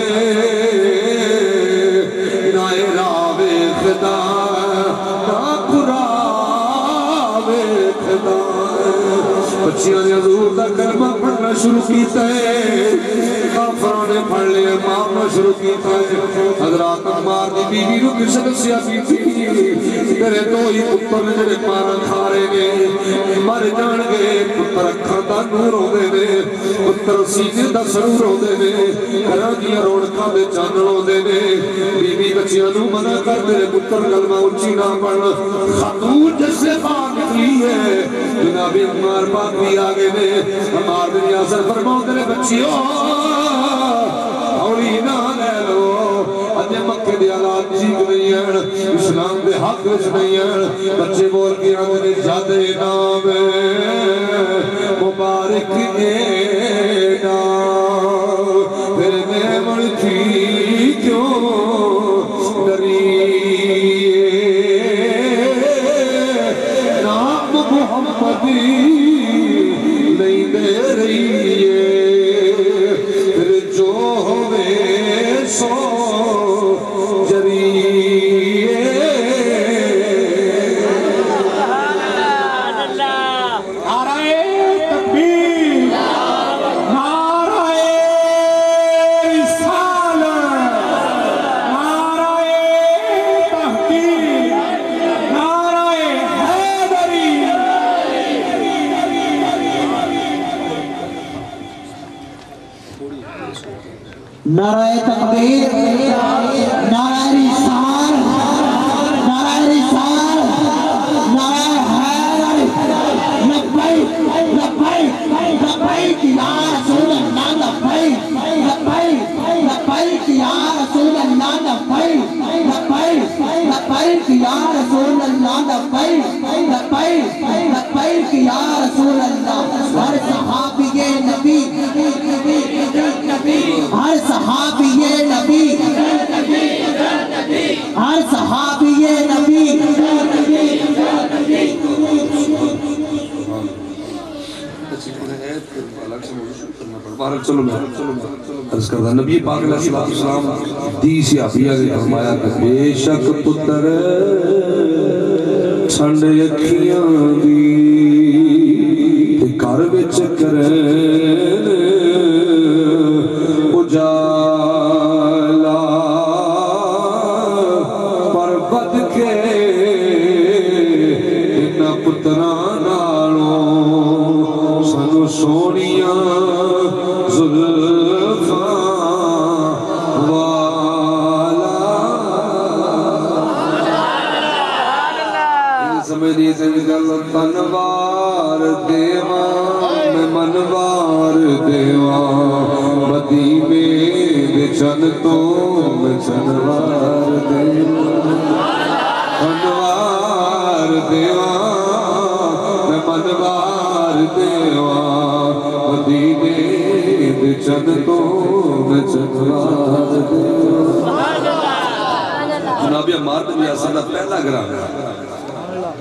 نائے راوے خدا نا قرآوے خدا بچیاں نے حضور دا کلمہ پڑھنا شروع کیتا ہے کافران نے پڑھ لے مارنا شروع کیتا ہے حضرات عمار دی بیوی رو کی شخصیہ بھی تھی تیرے دو ہی پتر نے جڑے مارا کھارے گے مر جان گے پتر اکھاں دا نور ہو دے نے پتر سینے دا سرور ہو دے نے گھراں دیاں روڑکاں دے چانن ہو دے نے بیوی بچیاں نو منع کر تیرے پتر کلمہ اونچی نہ پڑھنا خاتون جس سے پاک کی ہے جناب عمار پاک بھی آگے میں عمار بن یاسر فرماؤ تیرے بچیوں اولی نہ لے لو اجے مکہ دے آلات چیک نہیں ہیں اسلام دے حق وچ نہیں ہیں بچے بول کے آدھے جادے نام مبارک اے نام پھر میں مڑتی کیوں ڈری نام محمدی نہیں دے رہی ہے پھر جو ہوئے سو جریئے نعرہ تکبیر نعرہ رسالت نعرہ تحقیق نعرہ حیدری نعرہ تکبیر نعرہ رسال نعرہ رسال نعرہ حیدر لبیک لبیک لبیک یا رسول اللہ لبیک لبیک لبیک یا رسول اللہ لبیک لبیک لبیک یا رسول اللہ لبیک لبیک لبیک یا رسول اللہ ہر صحابی نبی ہر صحابی نبی ہر صحابی نبی چلو میں عرض کردہ نبی پاک علیہ السلام دیسی آفیہ نے فرمایا کہ بے شک پتر چھنڈ اکھیاں دی تے گھر وچ کرن اجالا پر بد کے انہاں پتراں نالوں سانو سونیاں زلفاں والا سمجھنی سے گل تنوار دیواں میں منوار دیواں بدی میں چن تو میں چنوار دیواں منوار دیواں میں منوار دیواں بدی میں چن تو میں چنوار دیواں جناب عمار بن یاسر دا پہلا گھرانہ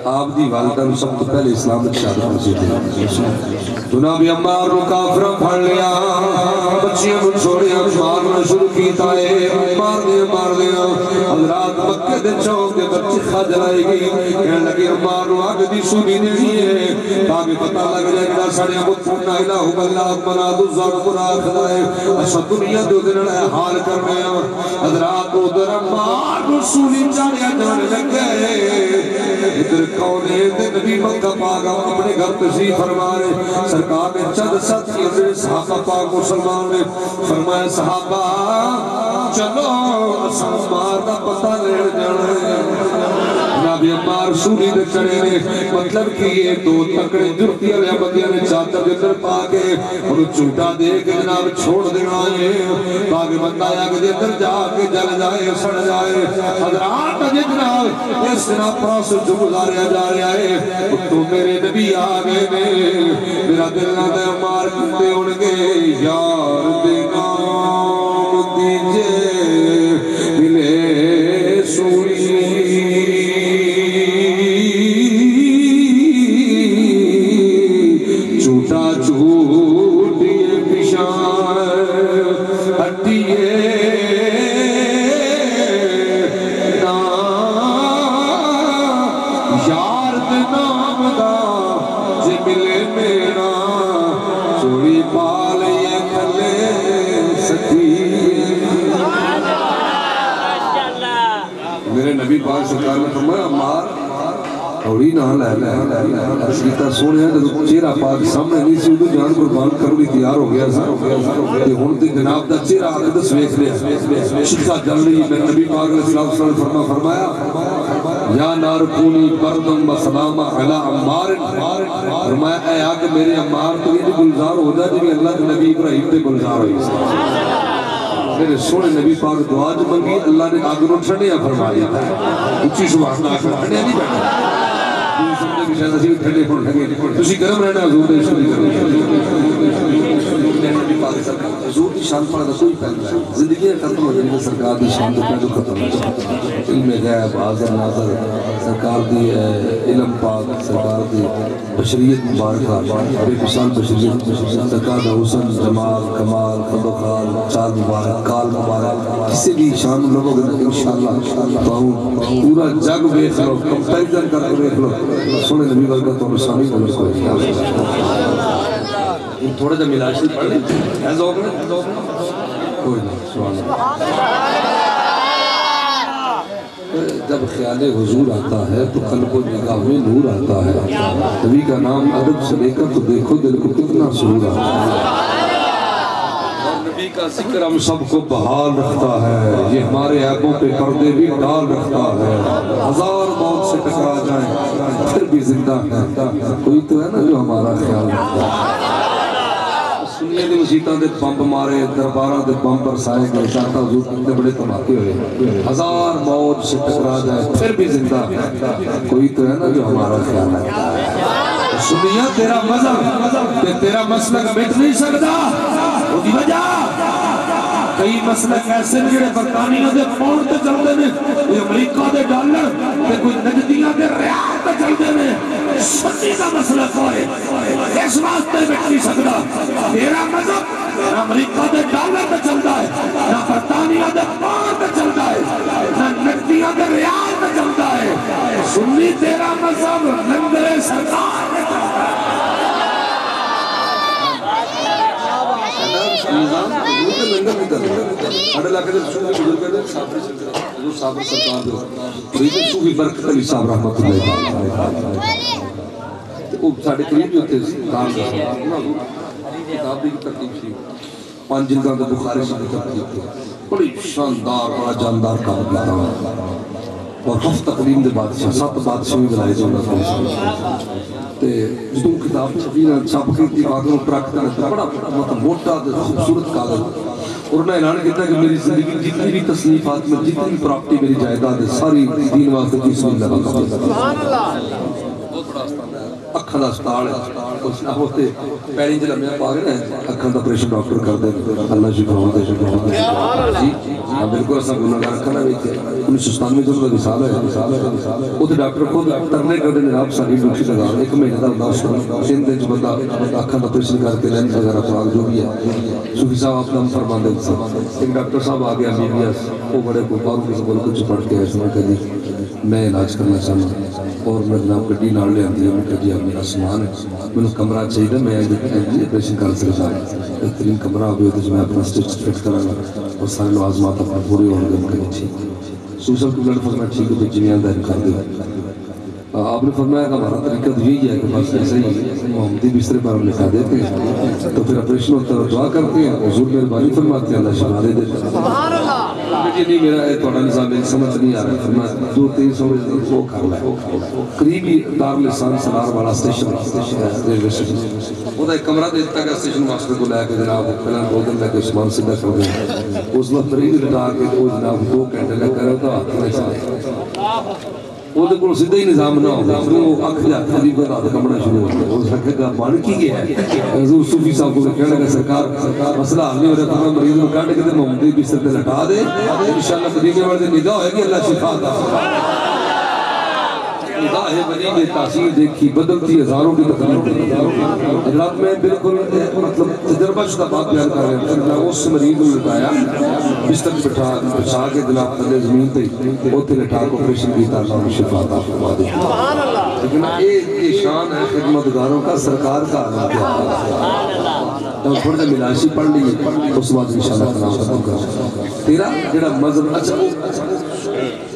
آپ دی والدہ نے سب تو پہلے اسلام کی شہادت نصیب ہے جناب عمار رو کافرہ پھڑ لیا بچیاں کو چھوڑیا مارنا شروع کیتا ہے مار دیا حضرات مکہ دے چاہوں کے بچے خج لائے گی کہنے لگی عمار رو آگ دی سونی نہیں ہے تاکہ پتہ لگ جائے کہ ساڑھے مطمئنہ الہ اللہ مناد الزار قرآن خدائے اشد دنیا دو دن لئے حال کرنے حضرات ادھر عمار رو سونی چاڑیا جانے لگ گئے ادھر کونے دے نبی مکہ پاگا اپنے گھر تشریف فرمائے سرکار نے چند ساتھی حضرت صحابہ پاک مسلمان نے فرمایا صحابہ چلو اساں عمار دا پتہ لے جانا ہے جناب عمار سونی دے چڑے نے مطلب کہ یہ دو تکڑے جرتی علیہ بندیاں نے چادر کے اندر پا کے اور جھوٹا دے کے جناب چھوڑ دینا ہے تاکہ بتایا کہ اندر جا کے جل جائے سڑ جائے حضرات جناب اس جناب پراس جو گزاریا جا رہا ہے تو میرے نبی آگے میں میرا دل نہ دے عمار کتے ان کے یار دے نام دیجے ملے سوری چھوٹا چھوٹیے پشان ہٹیے یار دے نام دا جے ملے میرا چوڑی پال یہ کھلے سکھی میرے نبی پاک سرکار نے فرمایا عمار اوڑی نہ لے ارشیتا سونے ہیں تو چہرہ پاک سامنے نہیں سی ادھر جان قربان کرنی تیار ہو گیا سا کہ ہون تے جناب دا چہرہ آگے دس ویکھ لیا شکا جل رہی میرے نبی پاک علیہ السلام فرمایا یا نار کونی بردم و سلامہ علی عمار فرمایا اے آگے میرے عمار تو یہ گلزار ہو جائے جب اللہ کے نبی ابراہیم تے گلزار ہوئی میرے سونے نبی پاک دعا جو منگی اللہ نے آگے نو ٹھنڈیا فرمایا اچھی سبحان اللہ ٹھنڈیا نہیں بیٹھا سمجھے کہ شاید اسی ٹھنڈے پھول ٹھنگے تسی گرم رہنا حضور دے شکری کرنے حضور دی شان پڑھا کوئی پہلے زندگی ختم ہو جائے سرکار دی شان تو پہلے ختم ہو جائے علم غیب حاضر ناظر سرکار دی علم پاک سرکار دی بشریت مبارکہ بے مثال بشریت سرکار دا حسن جمال کمال خدوخال چال مبارک کال مبارک کسی بھی شان لوگوں کے انشاءاللہ پورا جگ بیخ لو کمپیریزن کر کے بیخ لو سونے نبی برکت تو رسانی کو لسکو تھوڑا جا ملاشی پڑھ لیں ایسا ہو گئے کوئی نہیں سبحان اللہ جب خیال حضور آتا ہے تو قلب و نگاہ میں نور آتا ہے نبی کا نام ادب سے لے کر تو دیکھو دل کو کتنا سرور آتا ہے اور نبی کا ذکر ہم سب کو بحال رکھتا ہے یہ ہمارے عیبوں پہ پردے بھی ڈال رکھتا ہے ہزار موت سے ٹکرا جائیں پھر بھی زندہ ہے کوئی تو ہے نا جو ہمارا خیال رکھتا ہے سنیے دے مسیطہ دے بمب مارے دربارہ دے بمب برسائے گئے چاہتا حضور کتنے بڑے تماکے ہوئے ہزار موت سے ٹکرا جائے پھر بھی زندہ کوئی تو ہے نا جو ہمارا خیال ہے سنیے تیرا مذہب تیرا مسلک مٹ نہیں سکتا وہ دی وجہ کئی مسلک ایسے جڑے برطانیہ دے پاؤنڈ تے چلتے ہیں کوئی امریکہ دے ڈالر تے کوئی نجدیاں دے ریال تے چلتے ہیں سنی کا مسلک ہوئے اس واسطے مٹ نہیں سکتا تیرا مذہب نہ امریکہ دے ڈالر تے چلتا ہے نہ برطانیہ دے پاؤنڈ تے چلتا ہے نہ نجدیاں دے ریال تے چلتا ہے سنی تیرا مذہب لنگر سرکار تے چلتا ہے نظام حضور کے لنگر بھی کرتے ہیں اڑے علاقے دے صوفی بزرگ دے صابر حضور صابر سرکار دے قریب صوفی برکت علی صاحب رحمت اللہ وہ ساڑھے قریب بھی ہوتے ہیں کام دے کتاب دی ترتیب سی 5 جلداں دے بخاری سے ترتیب تھی بڑی شاندار بڑا جاندار کام کیتا اور ہفت تقلیم دے بادشاہ 7 بادشاہ بھی بلائے جو تے جو کتاب چھپینا چھپ کے دی آگروں پراکتا ہے بڑا موٹا خوبصورت کاغذ اور انہیں اعلان کہتا ہے کہ میری زندگی جتنی بھی تصنیفات میں جتنی بھی پراپرٹی میری جائیداد ہے ساری دین واسطے کی سبیل لگا بہت بڑا آستان ہے اکھاں دا ہسپتال ہے اس نہ ہوتے پیڑی جلا میں پا گئے اکھاں دا آپریشن ڈاکٹر کر دے اللہ شفاؤں دے جی بالکل ایسا گناہگار اکھاں نہ ویکھے 1997 جو کا مثال ہے وہ ڈاکٹر خود ترنے کر دے جناب ساری ڈوکسی لگا ایک مہینے دا ہوتا 3 دن جو بندہ اکھاں دا آپریشن کر کے لینس وغیرہ پاک جو بھی ہے صوفی صاحب آپ نام فرماندے ایک ڈاکٹر صاحب آ گیا بی بی ایس وہ بڑے کو باہر کسی ملک کچھ پڑھ کے ایسا کہ جی میں علاج کرنا چاہتا اور میں جناب گڈی نال لے آندی ہوں کہ جی اب میرا سامان ہے مجھے کمرہ چاہیے میں آپریشن کر سکتا بہترین کمرہ ہوگی تو میں اپنا سٹچ فٹ کروں گا اور سارے لوازمات اپنے پورے ہو گئے کہ ٹھیک سوشل کو بلڈ فرمایا ٹھیک ہے جنہیں آندہ کر دے آپ نے فرمایا کہ ہمارا طریقہ تو یہی ہے کہ بس ایسے ہی محمدی بسترے پر ہم لکھا دیتے ہیں تو پھر آپریشن ہوتا ہے دعا کرتے ہیں حضور میرے باری فرماتے ہیں اللہ شفا دے دیتے ہیں کہ نہیں میرا تھوڑا نظام ایک سمجھ نہیں آ رہا ہے فرمایا 2-3 سمجھ وہ کر لائے قریبی دار لسان سلار والا اسٹیشن ریلوے اسٹیشن وہ ایک کمرہ دیتا ہے اسٹیشن ماسٹر کو لے کے جناب پہلے 2 دن لے کے عثمان سدھا کر دیں اس وقت مریض لٹا کے وہ جناب 2 گھنٹے لے کر رہا تھا ہاتھ میں سے وہ تو سیدھا ہی نظام نہ ہوگا پھر وہ اکھ جاتا ہے دیکھو داد کمڑا شروع ہوتا ہے وہ سکھے گا بان کی گیا ہے حضور صوفی صاحب کو کہنے لگا سرکار مسئلہ حل نہیں ہو رہا تمہیں مریض کو کاٹ کے تے محمدی بستر تے لٹا دے انشاءاللہ مدینے والے نگاہ ہوئے گی اللہ شفا عطا نگاہ ولی نے تاثیر دیکھی بدلتی ہزاروں کی تکلیف حضرات میں بالکل مطلب تجربہ شدہ بات بیان کر رہا ہوں میں اس مریض کو لٹایا بستر بچھا کے جناب تلے زمین پہ اوتے لٹا کو آپریشن کیتا اللہ نے شفا عطا فرما دی لیکن یہ شان ہے خدمتگاروں کا سرکار کا آنا کیا تو تھوڑے ملاشی پڑھ لیے اس بعد انشاءاللہ کلام ختم کر تیرا جڑا مذہب اچھا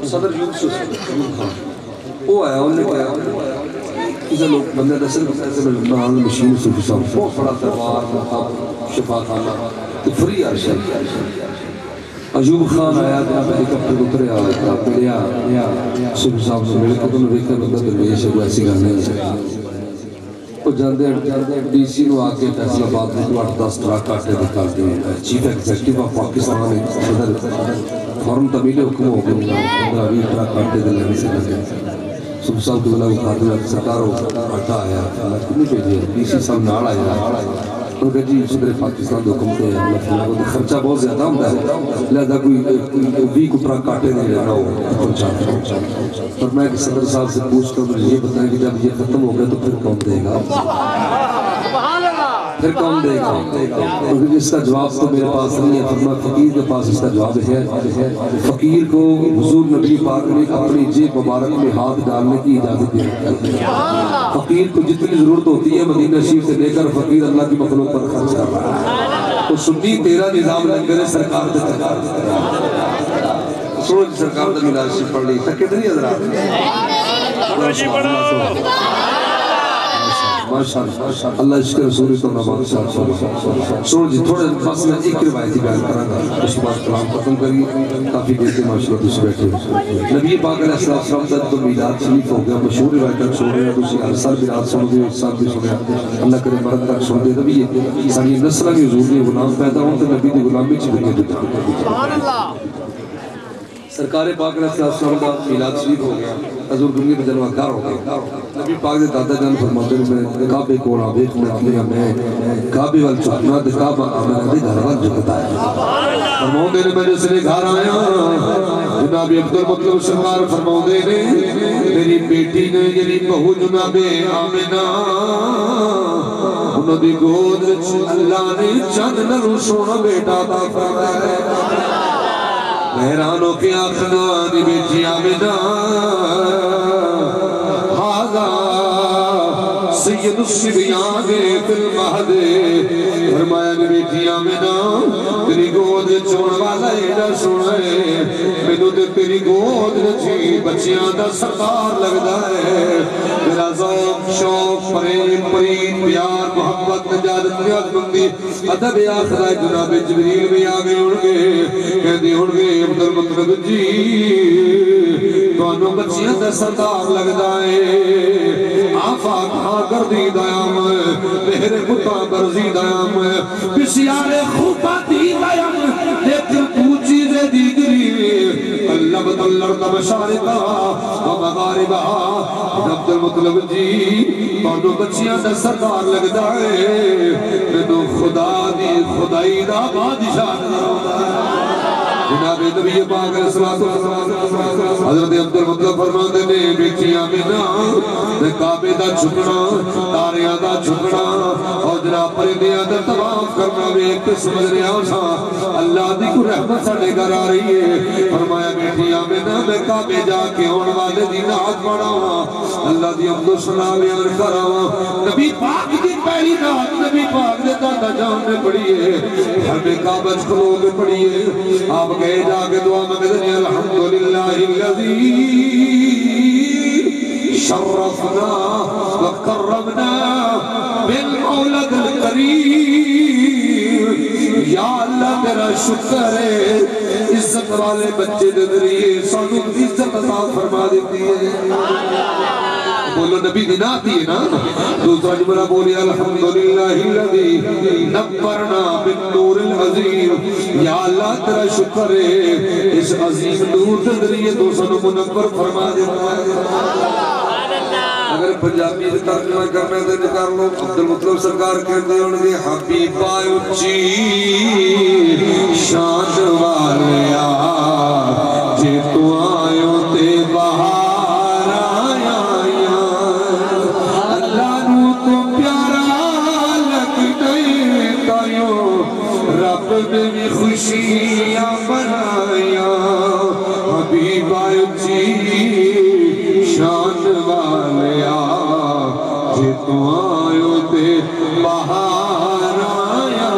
صدر یوسف وہ آیا انہوں نے کہا کسی لوگ بندے دسل ایسے میں نال مشین صوفی صاحب بہت بڑا دربار شفا خانہ تو فری عرش ہے ایوب خان آیا جناب ہیلی کاپٹر اترے آیا ملیا صوفی صاحب سے ملے تو انہوں نے دیکھا بندہ درویش ہے وہ ایسی گل نہیں وہ جاندے ڈی سی نو آکے فیصلہ آباد میں 8-10 ٹرک کاٹے نکالتے ہیں چیف ایگزیکٹو آف پاکستان صدر فورن تمیل حکم ہو گئے 15-20 ٹرک کاٹے دے لینے سے لگے صبح صاحب کے بلا وہ خاتمہ سرکار ہو آٹا آیا کتنی پیجئے ڈی سی صاحب نال آیا انہوں نے کہا جی صدر پاکستان دے حکم تے ہیں خرچہ بہت زیادہ ہوتا ہے لہذا کوئی 20 ٹرک کاٹے دے لینا ہو پر میں صدر صاحب سے پوچھ کر مجھے یہ بتائیں کہ جب یہ ختم ہو گیا تو پھر کون دے گا پھر کون دے گا کیونکہ اس کا جواب تو میرے پاس نہیں ہے فرما فقیر کے پاس اس کا جواب ہے فقیر کو حضور نبی پاک نے اپنی جیب مبارک میں ہاتھ ڈالنے کی اجازت دی فقیر کو جتنی ضرورت ہوتی ہے مدینہ شریف سے لے کر فقیر اللہ کی مخلوق پر خرچ کر رہا ہے تو سنی تیرا نظام لنگر سرکار دے سنو سرکار دے ملاد شریف پڑھ لی تک کتنی حضرات اللہ عشق رسولی تو نبات صاحب سنو جی تھوڑے بس میں ایک روایتی بیان کرنا گا اس بات کلام ختم کریے کافی دیتے معاشرہ دوسرے بیٹھے نبی پاک علیہ السلام تک تو میلاد شریف ہو گیا مشہور روایتیں چھوڑ رہے ہیں دوسری ہر سال میلاد سن دے ایک سال بھی سنیا اللہ کرے مرد تک سن دے نبی ساری نسلہ کی حضور نے غلام پیدا ہوں تو نبی دی غلامی چھوڑے دیتا سرکار پاک علیہ السلام کا میلاد شریف ہو گیا حضور دنیا میں جلوہ گار ہو گیا نبی پاک دے دادا جان فرماتے ہیں میں کعبے کو آبیت میں اپنے میں کعبے وال چکنا دے کعبہ آمینہ دے گھر وال جھکتا ہے فرماؤں دے نے میں جس نے گھر آیا جناب عبدالمطلب سرکار فرماؤں دے نے میری بیٹی نے یعنی بہو جناب آمینہ انہوں دی گود اللہ نے چند نرو سونا بیٹا دا فرمایا حیرانوں کی آخنانی بیٹی آمینہ حاضا سید السبیان فی المہد فرمایا بیٹی آمینہ تیری گود چھوڑ والا ایڈا سنے میں نے تیری گود رچی بچیاں دا سرکار لگ دائے میرا ذوق شوق پریم پرین پیار محبت نجادت نیاد مندی ادب آخرہ جناب جبریل بھی آگے اڑ گئے کہتے اڑ گئے عبدالمطلب جی دونوں بچیاں دا سرکار لگ دائے آفاق ہاں کردی دائم بہر کتا برزی دائم بسیار خوبہ دی دائم لیکن تو چیزیں دیگری اللہ ضربت الارض مشارقها ومغاربها عبد المطلب جی تانوں بچیاں دا سردار لگدا ہے مینوں خدا دی خدائی دا بادشاہ نظر آوندا ہے جناب نبی پاک علیہ الصلوۃ والسلام حضرت عبد المطلب فرماندے نے بیٹی آمنہ تے کعبے دا جھکنا تاریاں دا جھکنا اور جناب پرندیاں دا طواف کرنا ویکھ کے سمجھ رہا سا اللہ دی کوئی رحمت ساڈے گھر آ رہی ہے فرمایا بیٹی آمنہ میں کعبے جا کے ہون والے دی نعت پڑھاواں اللہ دی حمد و ثنا بیان کراواں نبی پاک دی پہلی نعت نبی پاک دے دادا جان نے پڑھی ہے گھر میں کعبہ کھلو کے پڑھی ہے آپ گئے جا کے دعا مانگتے الحمدللہ الذی شرفنا وکرمنا بالمولد الکریم یا اللہ تیرا شکر ہے عزت والے بچے دے ذریعے سانو عزت عطا فرما دیتی ہے بولو نبی دی نعت ہے نا دوسرا جملہ بولی الحمدللہ الذی نبرنا بالنور العظیم یا اللہ تیرا شکر ہے اس عظیم نور دے ذریعے تو سانو منور فرما دیتا ہے اگر پنجابی کرنا کرنا دے کر لو عبد المطلب سرکار کہتے ہیں انہیں حبیبہ اچھی شان والیا جے تو آئیوں تے بہار آیا اللہ نو تو پیارا لگتے تایوں رب نے بھی خوشیاں بنایا حبیبہ اچھی شان والیا جے تو آئیو تے بہار آیا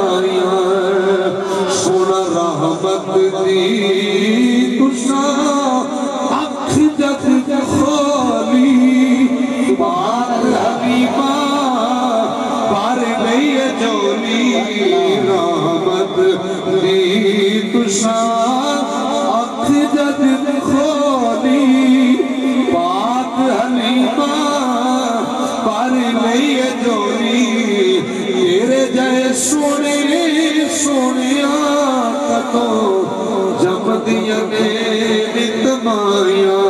سونا رحمت دی تسا اکھ جت خولی بار حبیبہ بار نہیں جولی رحمت دی تسا اکھ جت خولی پاک حلیمہ پر نہیں جولی تیرے جائے سونے سونے آقا جم دیا نے نتمایا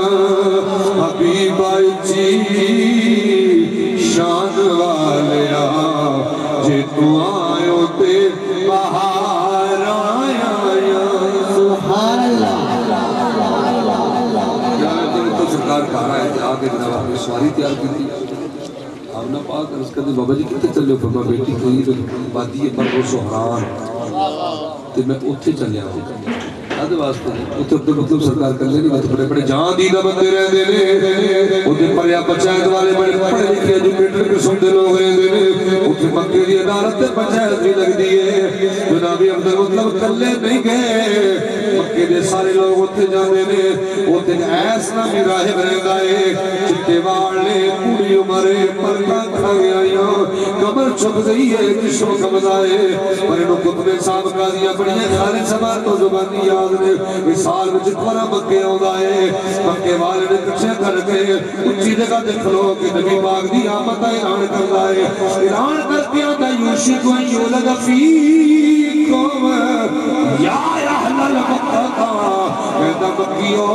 حبیبہ جی شان والیا جے تو آئیو تے بہار آیا سبحان اللہ سرکار کہا رہا ہے کہ آگے جناب آپ نے سواری تیار کی تھی آمنہ پاک عرض کرتے بابا جی کتے چلے ہو فرما بیٹی قریب وادی پر وہ سہران تو میں اتھے چلے آؤں آدھے واسطے اتھے عبد المطلب سرکار کر لے نہیں بات بڑے بڑے جہاں دیدہ بندے رہ دے لے اتھے پریا پچایت والے بڑے پڑھے لکھے جو پیٹر کے سندے لوگ رہ دے لے اتھے مکہ دی عدالت پچایت بھی لگ دیئے جنابی عبد المطلب کر لے نہیں گئے مکہ دے سارے لوگ اتھے جانے لے اتھے ایس نامی راہب رہ گئے چٹے والے پوری عمرے پرتا کھا گیا کمر چھپ گئی ہے کشم کمد آئے پر انہوں قطب صاحب قاضیاں بڑھیں خالد سمار تو زبانی یاد نے اس سال میں جتوانا مکہ آؤں آئے مکہ والے نے کچھے کر کے اچھی جگہ دیکھ لو کہ نبی پاک دی آمد اعلان کر لائے اعلان کرتے ہیں کہ یوشی کو یولد فیکم یا اہل المکہ کہتا مکیو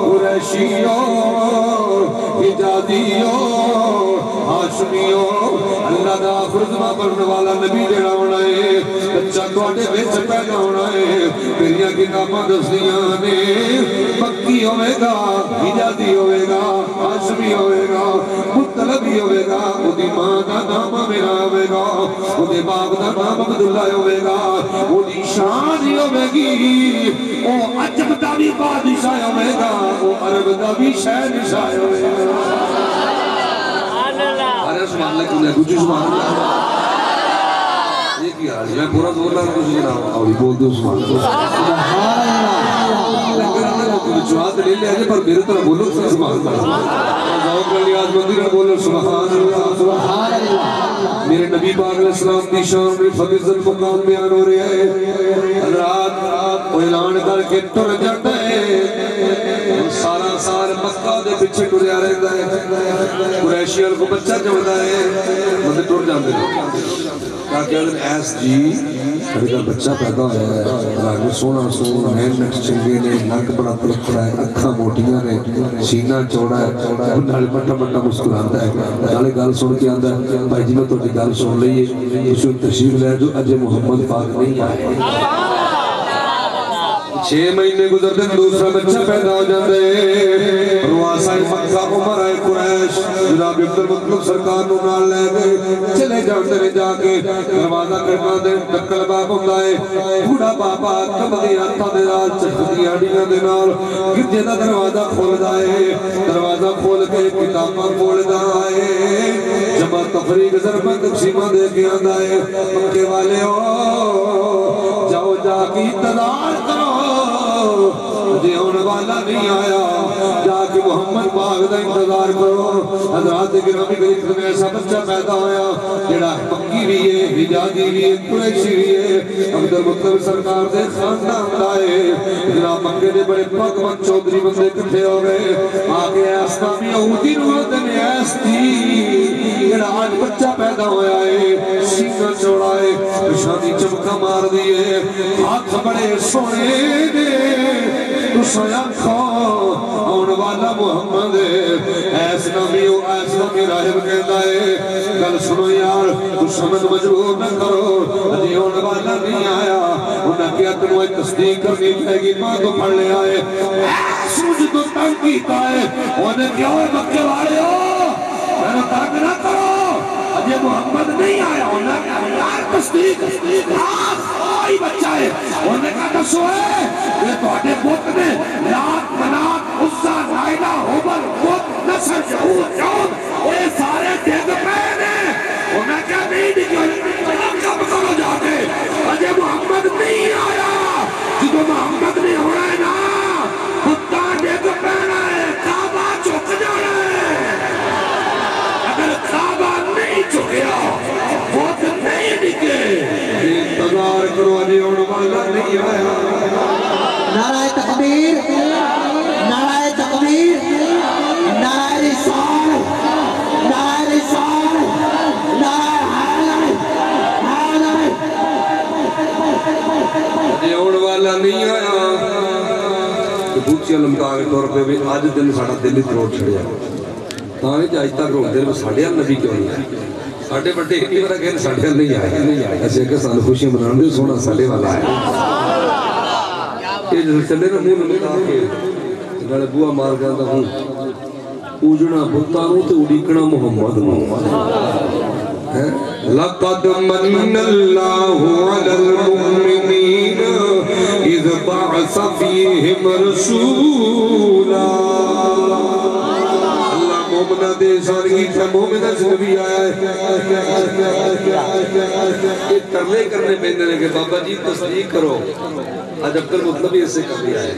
قریشیو حجازیو ہاشمیو اللہ دا آخر زمان پڑھنے والا نبی جڑا ہونا ہے بچہ توڑے بیچ پیدا ہونا ہے میریاں کتاباں دستیاں نے مکی ہوئے گا حجازی ہوئے گا ہاشمی ہوئے گا مطلبی ہوئے گا اُدھی ماں دا نام میرا ہوئے گا اُدھی باپ دا نام عبداللہ ہوئے گا اُدھی شان ہوئے گی او عجب دا بھی بادشاہ ہوئے گا او عرب دا بھی شہنشاہ ہوئے گا ارے سبحان اللہ کیوں نہیں کچھ سبحان اللہ یہ کیا میں پورا دور رہا کچھ نہیں رہا اور بول دو سبحان اللہ لیکن اللہ کو جواب لے لے آجے پر میرے طرح بولو سبحان اللہ ذوق علی آج مندر بولو سبحان اللہ سبحان اللہ میرے نبی پاک علیہ السلام کی شان میں فضل مقام بیان ہو رہے ہیں رات وہ اعلان کر کے ٹر جاتا ہے سارا سال مکہ دے پیچھے ٹریا رہتا ہے قریشیاں کو بچہ جمدا ہے بندے ٹر جاندے کیا کہتے ہیں ایس جی میرا بچہ پیدا ہوا ہے راگ سونا سونا ہے نقش چنگے نے نک بڑا تلکڑا ہے اکھاں موٹیاں نے سینہ چوڑا ہے نال مٹا مٹا مسکراتا ہے نالے گل سن کے آندا ہے بھائی جی میں تہاڈی گل سن لئی تسی تشریف لے جو اجے محمد پاک نہیں آئے 6 مہینے گزرتے دوسرا بچہ پیدا ہو جاندے رواسائے مکہ عمر آئے قریش جناب عبدالمطلب سرکار نو نال لے گئے چلے جاندے نے جا کے دروازہ کھڑکا دے ڈکل باب ہوندا ہے بوڑھا بابا کمدی ہاتھاں دے نال چکدی ہڈیاں دے نال گرجے دا دروازہ کھولدا ہے دروازہ کھول کے کتاباں کھولدا ہے جمع تفریق ضربت تقسیماں دے کے آندا ہے مکے والے جاؤ جا کے انتظار کرو جی ہونے والا نہیں آیا جا کے محمد پاک دا انتظار کرو حضرات گرامی گریب میں ایسا بچہ پیدا ہویا جڑا مکی بھی ہے حجازی بھی ہے قریشی بھی ہے عبدالمطلب سرکار دے خاندان لائے جناب مکے دے بڑے پاکمن چودری بندے کٹھے ہو گئے آگے ایسا بھی یہودی روحت نے ایس تھی جڑا آج بچہ پیدا ہویا ہے سینہ چوڑا ہے شادی چمکا مار دیئے ہاتھ بڑے سونے دے سویا کھو آن والا محمد ایس نبیو ایس نبی راہب کہتا ہے کل سنو یار دشمن مجبور نہ کرو ادھی آن والا نہیں آیا انہیں کیا تنوائے تصدیق کرنی پہے گی ماں تو پڑھ لے آئے سوج تو تنگ کیتا ہے انہیں کیا ہوئے مکے والے ہو میں نے تنگ نہ کرو ادھی محمد نہیں آیا انہیں کیا یار تصدیق کوئی بچہ ہے انہیں کہا دسو ہے یہ تو اٹھے بوت نے لات منات عزہ نائلہ حبل بوت نصر جہود جہود یہ سارے دیکھ پہنے انہیں کہا نہیں دیکھو کب کرو جاتے اجے محمد نہیں آیا جدو محمد نہیں ہو رہا ہے نا خودتا دیکھ پہنا ہے کعبہ چک جانا ہے اگر کعبہ نہیں چکیا بوت نہیں نکے انتظار کرو اجے ہونے والا نہیں آیا نعرہ تکبیر نعرہ تکبیر نعرہ رسالت نعرہ رسالت نعرہ حیدر اجے ہونے والا نہیں آیا بوچی علمکا کے طور پہ بھی آج دن ساڑھا دل ہی تروڑ چھڑیا تاں جائے تک روح دل میں ساڑھے نبی کیوں نہیں آئے ساڑھے بڑے ایک بڑا کہنے ساڑھے نہیں آئے ایسے کہ سال خوشی منان دے سونا ساڑھے والا ہے یہ جو چلے نا مون لکھا کے گھڑے بوا مار گیا ہوں اوجنا بھتانوں تے اڑیکنا محمد لَقَدْ مَنَّ اللَّهُ عَلَى الْمُؤْمِنِينَ إِذْ بَعْثَ فِيهِمْ رَسُولًا اللہ مومنہ دے سارگی تھا مومنہ سے نبی آیا ہے یہ ترلے کرنے میں نے کہ بابا جی تصدیق کرو آج اب کل مطلب یہ سے کر دیا ہے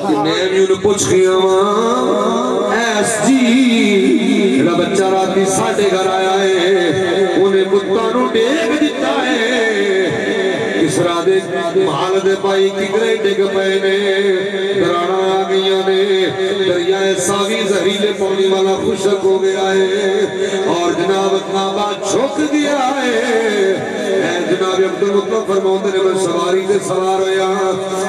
کہ میں یوں نے پوچھ گیا ہوں ایس جی میرا بچہ راتی ساڑھے گھر آیا ہے انہیں بتانوں ڈیگ دیتا ہے اس رادے محال دے پائی کگرے ڈگ پہنے درانا آگئیاں نے دریائے ساوی زہریلے پانی والا خوشک ہو گیا ہے اور جناب کعبہ چھوک دیا ہے جناب عبدالمطلب فرماؤں نے میں سواری سے سوار ہویا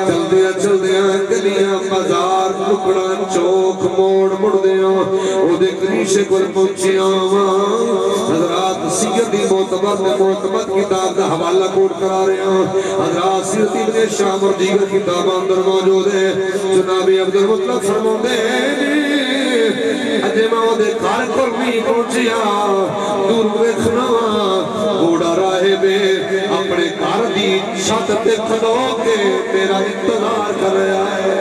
چل دیا گلیاں بازار ٹکڑا چوک موڑ مڑ دیا او دیکھ نیشے کو پہنچیا حضرات سیدی معتمد کتاب دا حوالہ کوٹ کرا رہے ہیں حضرات سیدی ابن شام اور دیگر کتاب اندر موجود ہے جناب عبدالمطلب فرماؤں نے اجے ماں دے کار کر نہیں پہنچیا دور ویکھنا گوڑا راہے میں اپنے کار دی چھت تے کھلو کے تیرا انتظار کر رہا ہے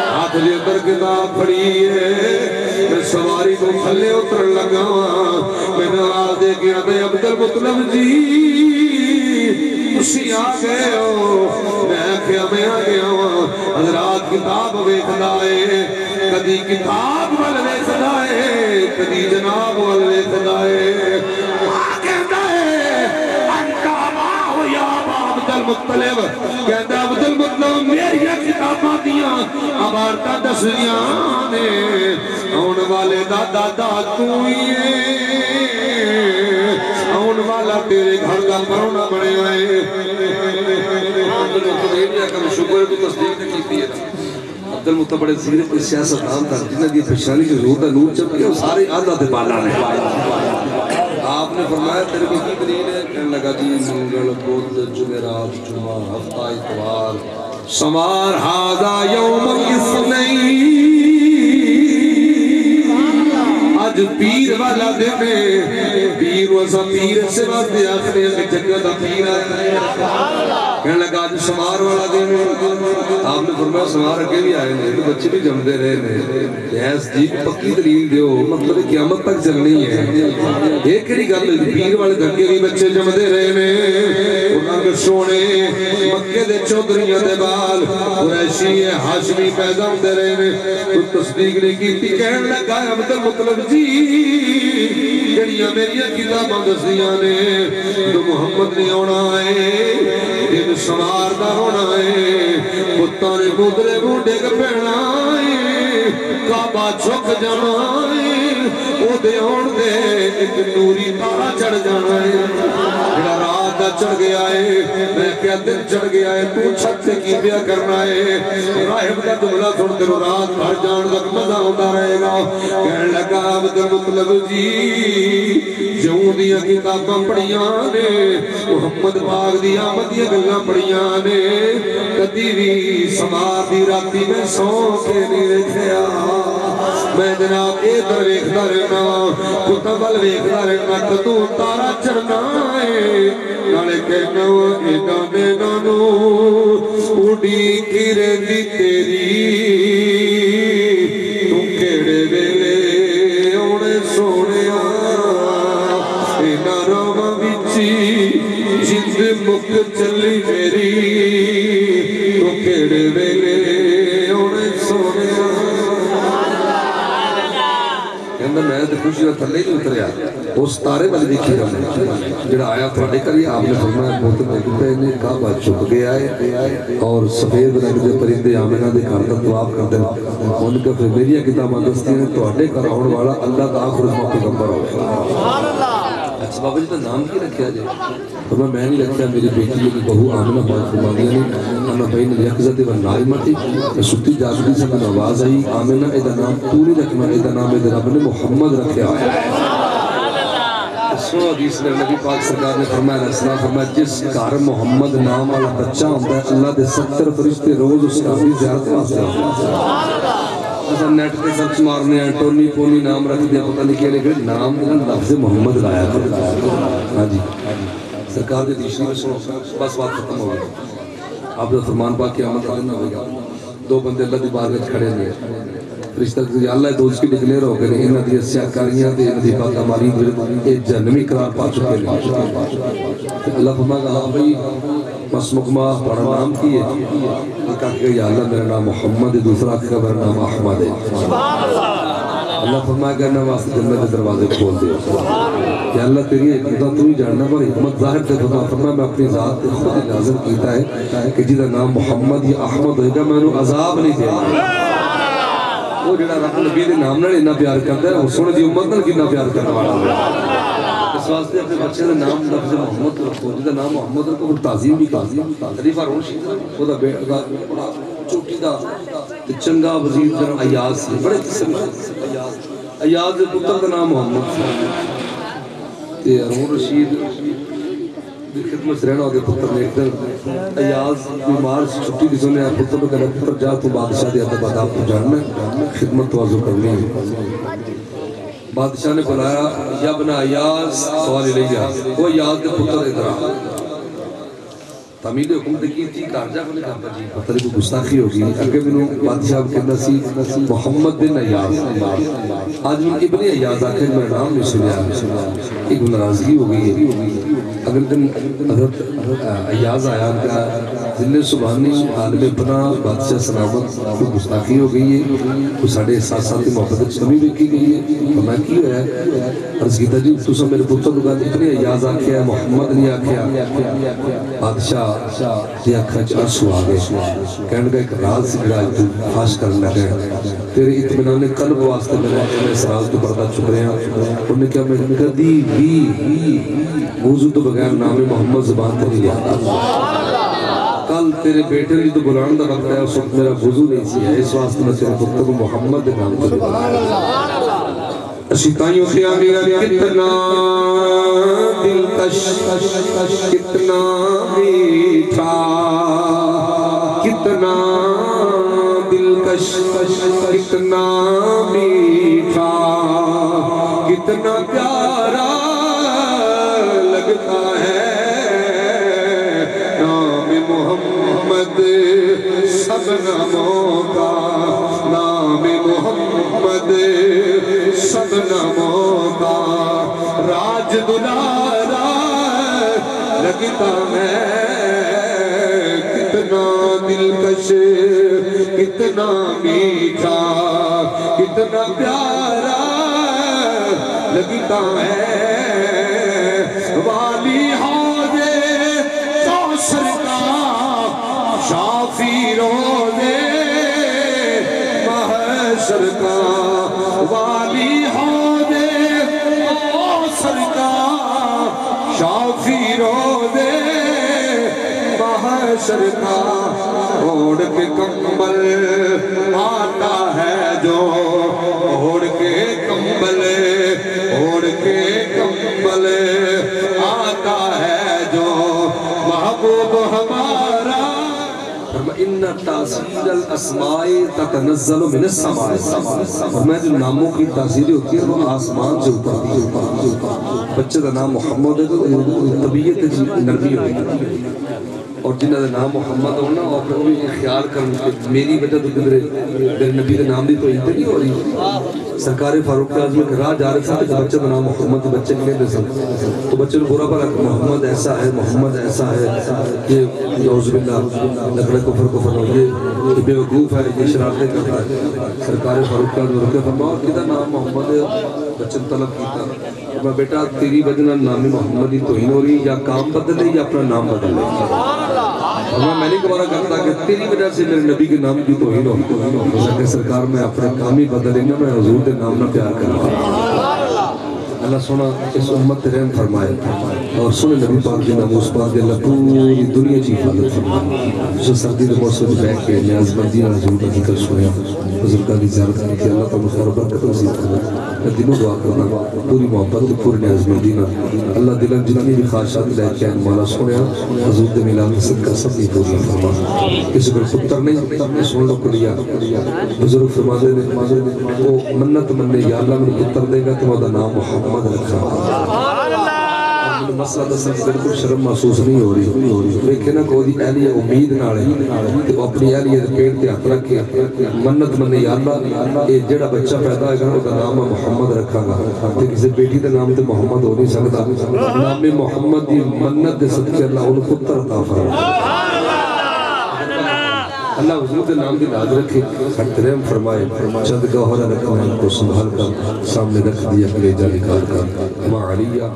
ہاتھ لے اندر کتاب پڑھی ہے میں سواری کو کھلے اتر لگا میں نواز دے کے آدھے عبدالمطلب جی اسی آگئے ہو میں کیا میں آگیا ہوں حضرات کتاب ویکھ لائے کدی کتاب وال ویکھ لائے کدی جناب وال ویکھ لائے آگے دائے انتا ماں یا باب المطلب کہندا عبد المطلب میری کتاباں دیاں عبارتاں دسیاں نے آن والے دا دادا تو ہی آن والا تیرے گھر کا پرونا بنے آئے عبد المطلب کا شکر تو تصدیق نے کی ہے عبد المطلب بڑے زیرے کوئی سیاست عام تھا جنہ دی پریشانی جو روح دا نور چپ کے وہ سارے آدھا دے بالا نے آپ نے فرمایا تیرے کو کی دلیل ہے کہنے لگا جی منگل بدھ جمعرات جمعہ ہفتہ اتوار سمار ہادا یوم الاثنین آج پیر والا دن ہے پیر وزا پیر سے بات دے آخری میں جگہ دا پیر آئے کہنے لگا آج سمار والا دن ہے آپ نے فرمایا سمار اگے بھی آئے ہیں تو بچے بھی جمدے رہے ہیں ایس جی پکی دلیل دیو مطلب قیامت تک چلنی ہے ایک کڑی گل پیر والے دھکے بھی بچے جمدے رہے ہیں رنگ سونے مکے دے چودھریاں دے بال قریشی ہاشمی پیدا ہوندے رہے ہیں تو تصدیق نہیں کی تھی کہنے لگا عبد المطلب جی جڑیاں میریاں کتاباں دسیاں نے تو محمد نے آنا ہے دن سمار دا ہونا ہے کتاں نے گودرے بوڈے کا پہنا ہے کعبہ چھک جانا ہے او دے آن دے ایک نوری تارا چڑھ جانا ہے جڑا رات دا چڑھ گیا ہے میں کیا دن چڑھ گیا ہے تو چھت سے کی بیا کرنا ہے راہب کا جملہ سن کے رات بھر جان تک مزہ ہوتا رہے گا کہنے لگا عبد المطلب جی جوں دیا کتاباں پڑھیاں نے محمد پاک دی آمد دیا گلاں پڑھیاں نے کدی بھی سمار دی راتی میں سو کے نہیں رکھیا میں جناب اے در ویکھدا رہنا کتابل ویکھدا رہنا کدوں تارا چڑھنا ہے نالے کہنا اے گانے نانو اڑی کی رہندی تیری تو کیڑے ویلے اونے سونیا اے نارواں وچی جند مک چلی میری تو کیڑے ویلے اونے سونیا میں تو خوشی اور تھلے نہیں اتریا اس تارے والی دیکھی رہا جڑا آیا تھوڑے کریے آپ نے فرمایا بہت محبوب ہے انہیں کعبہ چھپ گیا ہے اور سفید رنگ دے پرندے آمینہ دے گھر کا دعاب کر دیں ان کا پھر میری کتاباں دستی ہیں تو اڈے کا راؤن والا اللہ کا آخر اس موقع کمبر ہوئے اچھا بابا جی تو نام کی رکھیا جائے فرمایا میں نہیں رکھیا میری بیٹی کی بہو آمینہ بہت فرمانیہ نے انا بین الیقظت و نائمہ تھی میں ستی جاگتی سے میں آواز آئی آمینہ ایدہ نام تو نہیں رکھنا ایدہ نام ایدہ رب نے محمد رکھیا ہے سنو حدیث میں نبی پاک سرکار نے فرمایا علیہ السلام فرمایا جس گھر محمد نام والا بچہ ہوتا ہے اللہ دے 70 فرشتے روز اس کا بھی زیارت واسطے ہوتا ہے نیٹ پہ سرچ مارنے ہیں ٹونی پونی نام رکھ دیا پتہ نہیں کیا لیکن نام لفظ محمد لایا کرتا ہاں جی سرکار دے دیشنی میں سنو بس بات ختم ہو گئی آپ نے فرمان پاک کی آمد آدھنا ہوگا دو بندے اللہ دی بارگاہ کھڑے ہیں فرشتہ کہ اللہ دوست کی ڈکلیئر ہو گئے انہاں دی سیاکاریاں تے انہاں دی پاک امالی ایک جہنمی قرار پا چکے ہیں اللہ فرمایا کہا بھئی بس مقمہ پڑھا نام کی ہے یہ کہا کہ یا اللہ میرا نام محمد ہے دوسرا کہ میرا نام احمد ہے اللہ فرمایا کہ انہاں واسطے جنت کے دروازے کھول دے کہ اللہ تیری حکمت تو ہی جاننا پر حکمت ظاہر تے فرمایا میں اپنی ذات تے خود نازل کیتا ہے کہ جیدہ نام محمد یا احمد ہوئے گا میں انہوں عذاب نہیں دیا وہ جڑا رب نبی دے نام نال اتنا پیار کرتا ہے وہ سونے دی امت نال کتنا پیار کرنے والا ہے اس واسطے اپنے بچے دا نام لفظ محمد رکھو جدا نام محمد رکھو وہ تعظیم بھی خلیفہ رونشی وہ دا بیٹا بڑا چوٹی دا چنگا وزیر جناب ایاز سے بڑے قسم ایاز دے پتر دا نام محمد تے ہارون رشید دی خدمت سے رہنا ہوگے پتر نے ایک دن ایاز بیمار سے چھٹی دی سنے پتر نے کہا پتر جا تو بادشاہ دیا تھا بعد آپ کو جاننا ہے خدمت توازو کرنی ہے بادشاہ نے بلایا یا ابن ایاز سوال علیہ وہ ایاز دے پتر ادھر تعمید حکومت کی تھی کارجہ کو نے کہا جی پتہ نہیں کو گستاخی ہوگی اگر میں بادشاہ کے نسی محمد بن ایاز آج من ابن ایاز آخر میں نام میں سنیا ایک ناراضگی ہو گئی ہے اگر دن حضرت ایاز آیا ان کا ذل سبحانی عالم پناہ بادشاہ سلامت کو گستاخی ہو گئی ہے وہ ساڑھے احساساتی محبت کمی بھی کی گئی ہے فرمایا کی ہے عرض کیتا جی تو سب میرے پتر لگا ابن ایاز آکھیا ہے محمد نہیں آکھیا بادشاہ دی اکھاں چ آنسو آ گئے کہنے لگا ایک راز سی جڑا تو فاش کرنے لگا تیرے اطمینان قلب واسطے میں اس راز تو پردہ چک رہے ہیں انہوں نے کہا میں کبھی بھی موضوع تو بغیر نام محمد زبان تے نہیں لیا کل تیرے بیٹے نے تو بلان دا وقت ہے اس وقت میرا وضو نہیں سی ہے اس واسطے میں تیرے پتر کو محمد دے نام تے اشیتائیوں سے آمیرا کتنا دلکش کتنا میٹھا کتنا دلکش کتنا میٹھا کتنا پیارا لگتا ہے نام محمد سب ناموں کا نام محمد سب ناموں کا راج دلارا لگتا ہے کتنا دلکش کتنا میٹھا کتنا پیارا لگتا ہے والی حوض کوثر کا شافی روزے محشر کا والی حوض کوثر کا شافی روزے محشر کا اوڑھ کے کمبل آتا ہے جو اوڑھ کے کمبل آتا ہے جو محبوب ہمارا ان تاثیر الاسماء تتنزل من السماء میں جو ناموں کی تاثیر ہوتی ہے وہ آسمان سے اترتی ہے بچے کا نام محمد ہے تو طبیعت نرمی ہوئی اور جنہ دا نام محمد ہونا اور کوئی خیال کرنا میری وجہ تو کدھرے میرے نبی کے نام دی تو انتے نہیں ہو رہی سرکار فاروق اعظم ایک راہ جا رہے تھے کہ بچے کا نام محمد بچے نہیں کہتے سن تو بچے نے برا پڑا کہ محمد ایسا ہے یہ نعوذ باللہ نقل کفر ہو یہ بے وقوف ہے یہ شرارتیں کرتا ہے سرکار فاروق اعظم رکھے فرمایا کدھر نام محمد ہے بچے نے طلب کیتا میں بیٹا تیری وجہ نام محمد ہی توہین ہو رہی یا کام بدلے یا اپنا نام بدلے اور میں نہیں گوارا کرتا کہ تیری وجہ سے میرے نبی کے نام کی توہین ہو کہ سرکار میں اپنے کام ہی بدلے گا میں حضور کے نام نہ پیار کرنا اللہ سونا اس امت رحم فرمائے اور سنے نبی پاک کے ناموس پاک کے اللہ پوری دنیا کی حفاظت فرمائے اسے سردی کے موسم بیٹھ کے نیاز مندی اور حضور کا ذکر سنیا بزرگاں کی زیارت کی کہ اللہ تعالیٰ خیر و برکت نصیب کرنا میں دنوں دعا کرنا پوری محبت پوری نیاز مندی نہ اللہ دلن جتنی بھی خواہشات لے کے آئین مولا سنیا حضور دے ملان سب کا سب نہیں پوری فرما کسی پر پتر نہیں سن لو کو لیا بزرگ فرما دے وہ منت مننے یا اللہ میں پتر دے گا تو وہ نام محمد رکھا مسئلہ دسن بالکل شرم محسوس نہیں ہو رہی لیکن کوئی اہلیہ امید نہ رہی کہ وہ اپنی اہلیہ پیڑ تے ہاتھ رکھ کے منت مننے یا اللہ یہ جڑا بچہ پیدا ہے گا وہ کا نام محمد رکھا گا تے کسی بیٹی دے نام تے محمد ہو نہیں سکتا نام محمد دی منت دے صدقے اللہ انہوں پتر عطا فرمائے اللہ حضور کے نام کی لاز رکھے احترام فرمائے چند گوہرہ رکھنے کو سنبھال کر سامنے رکھ دیا کلیجہ نکال کر ما علیہ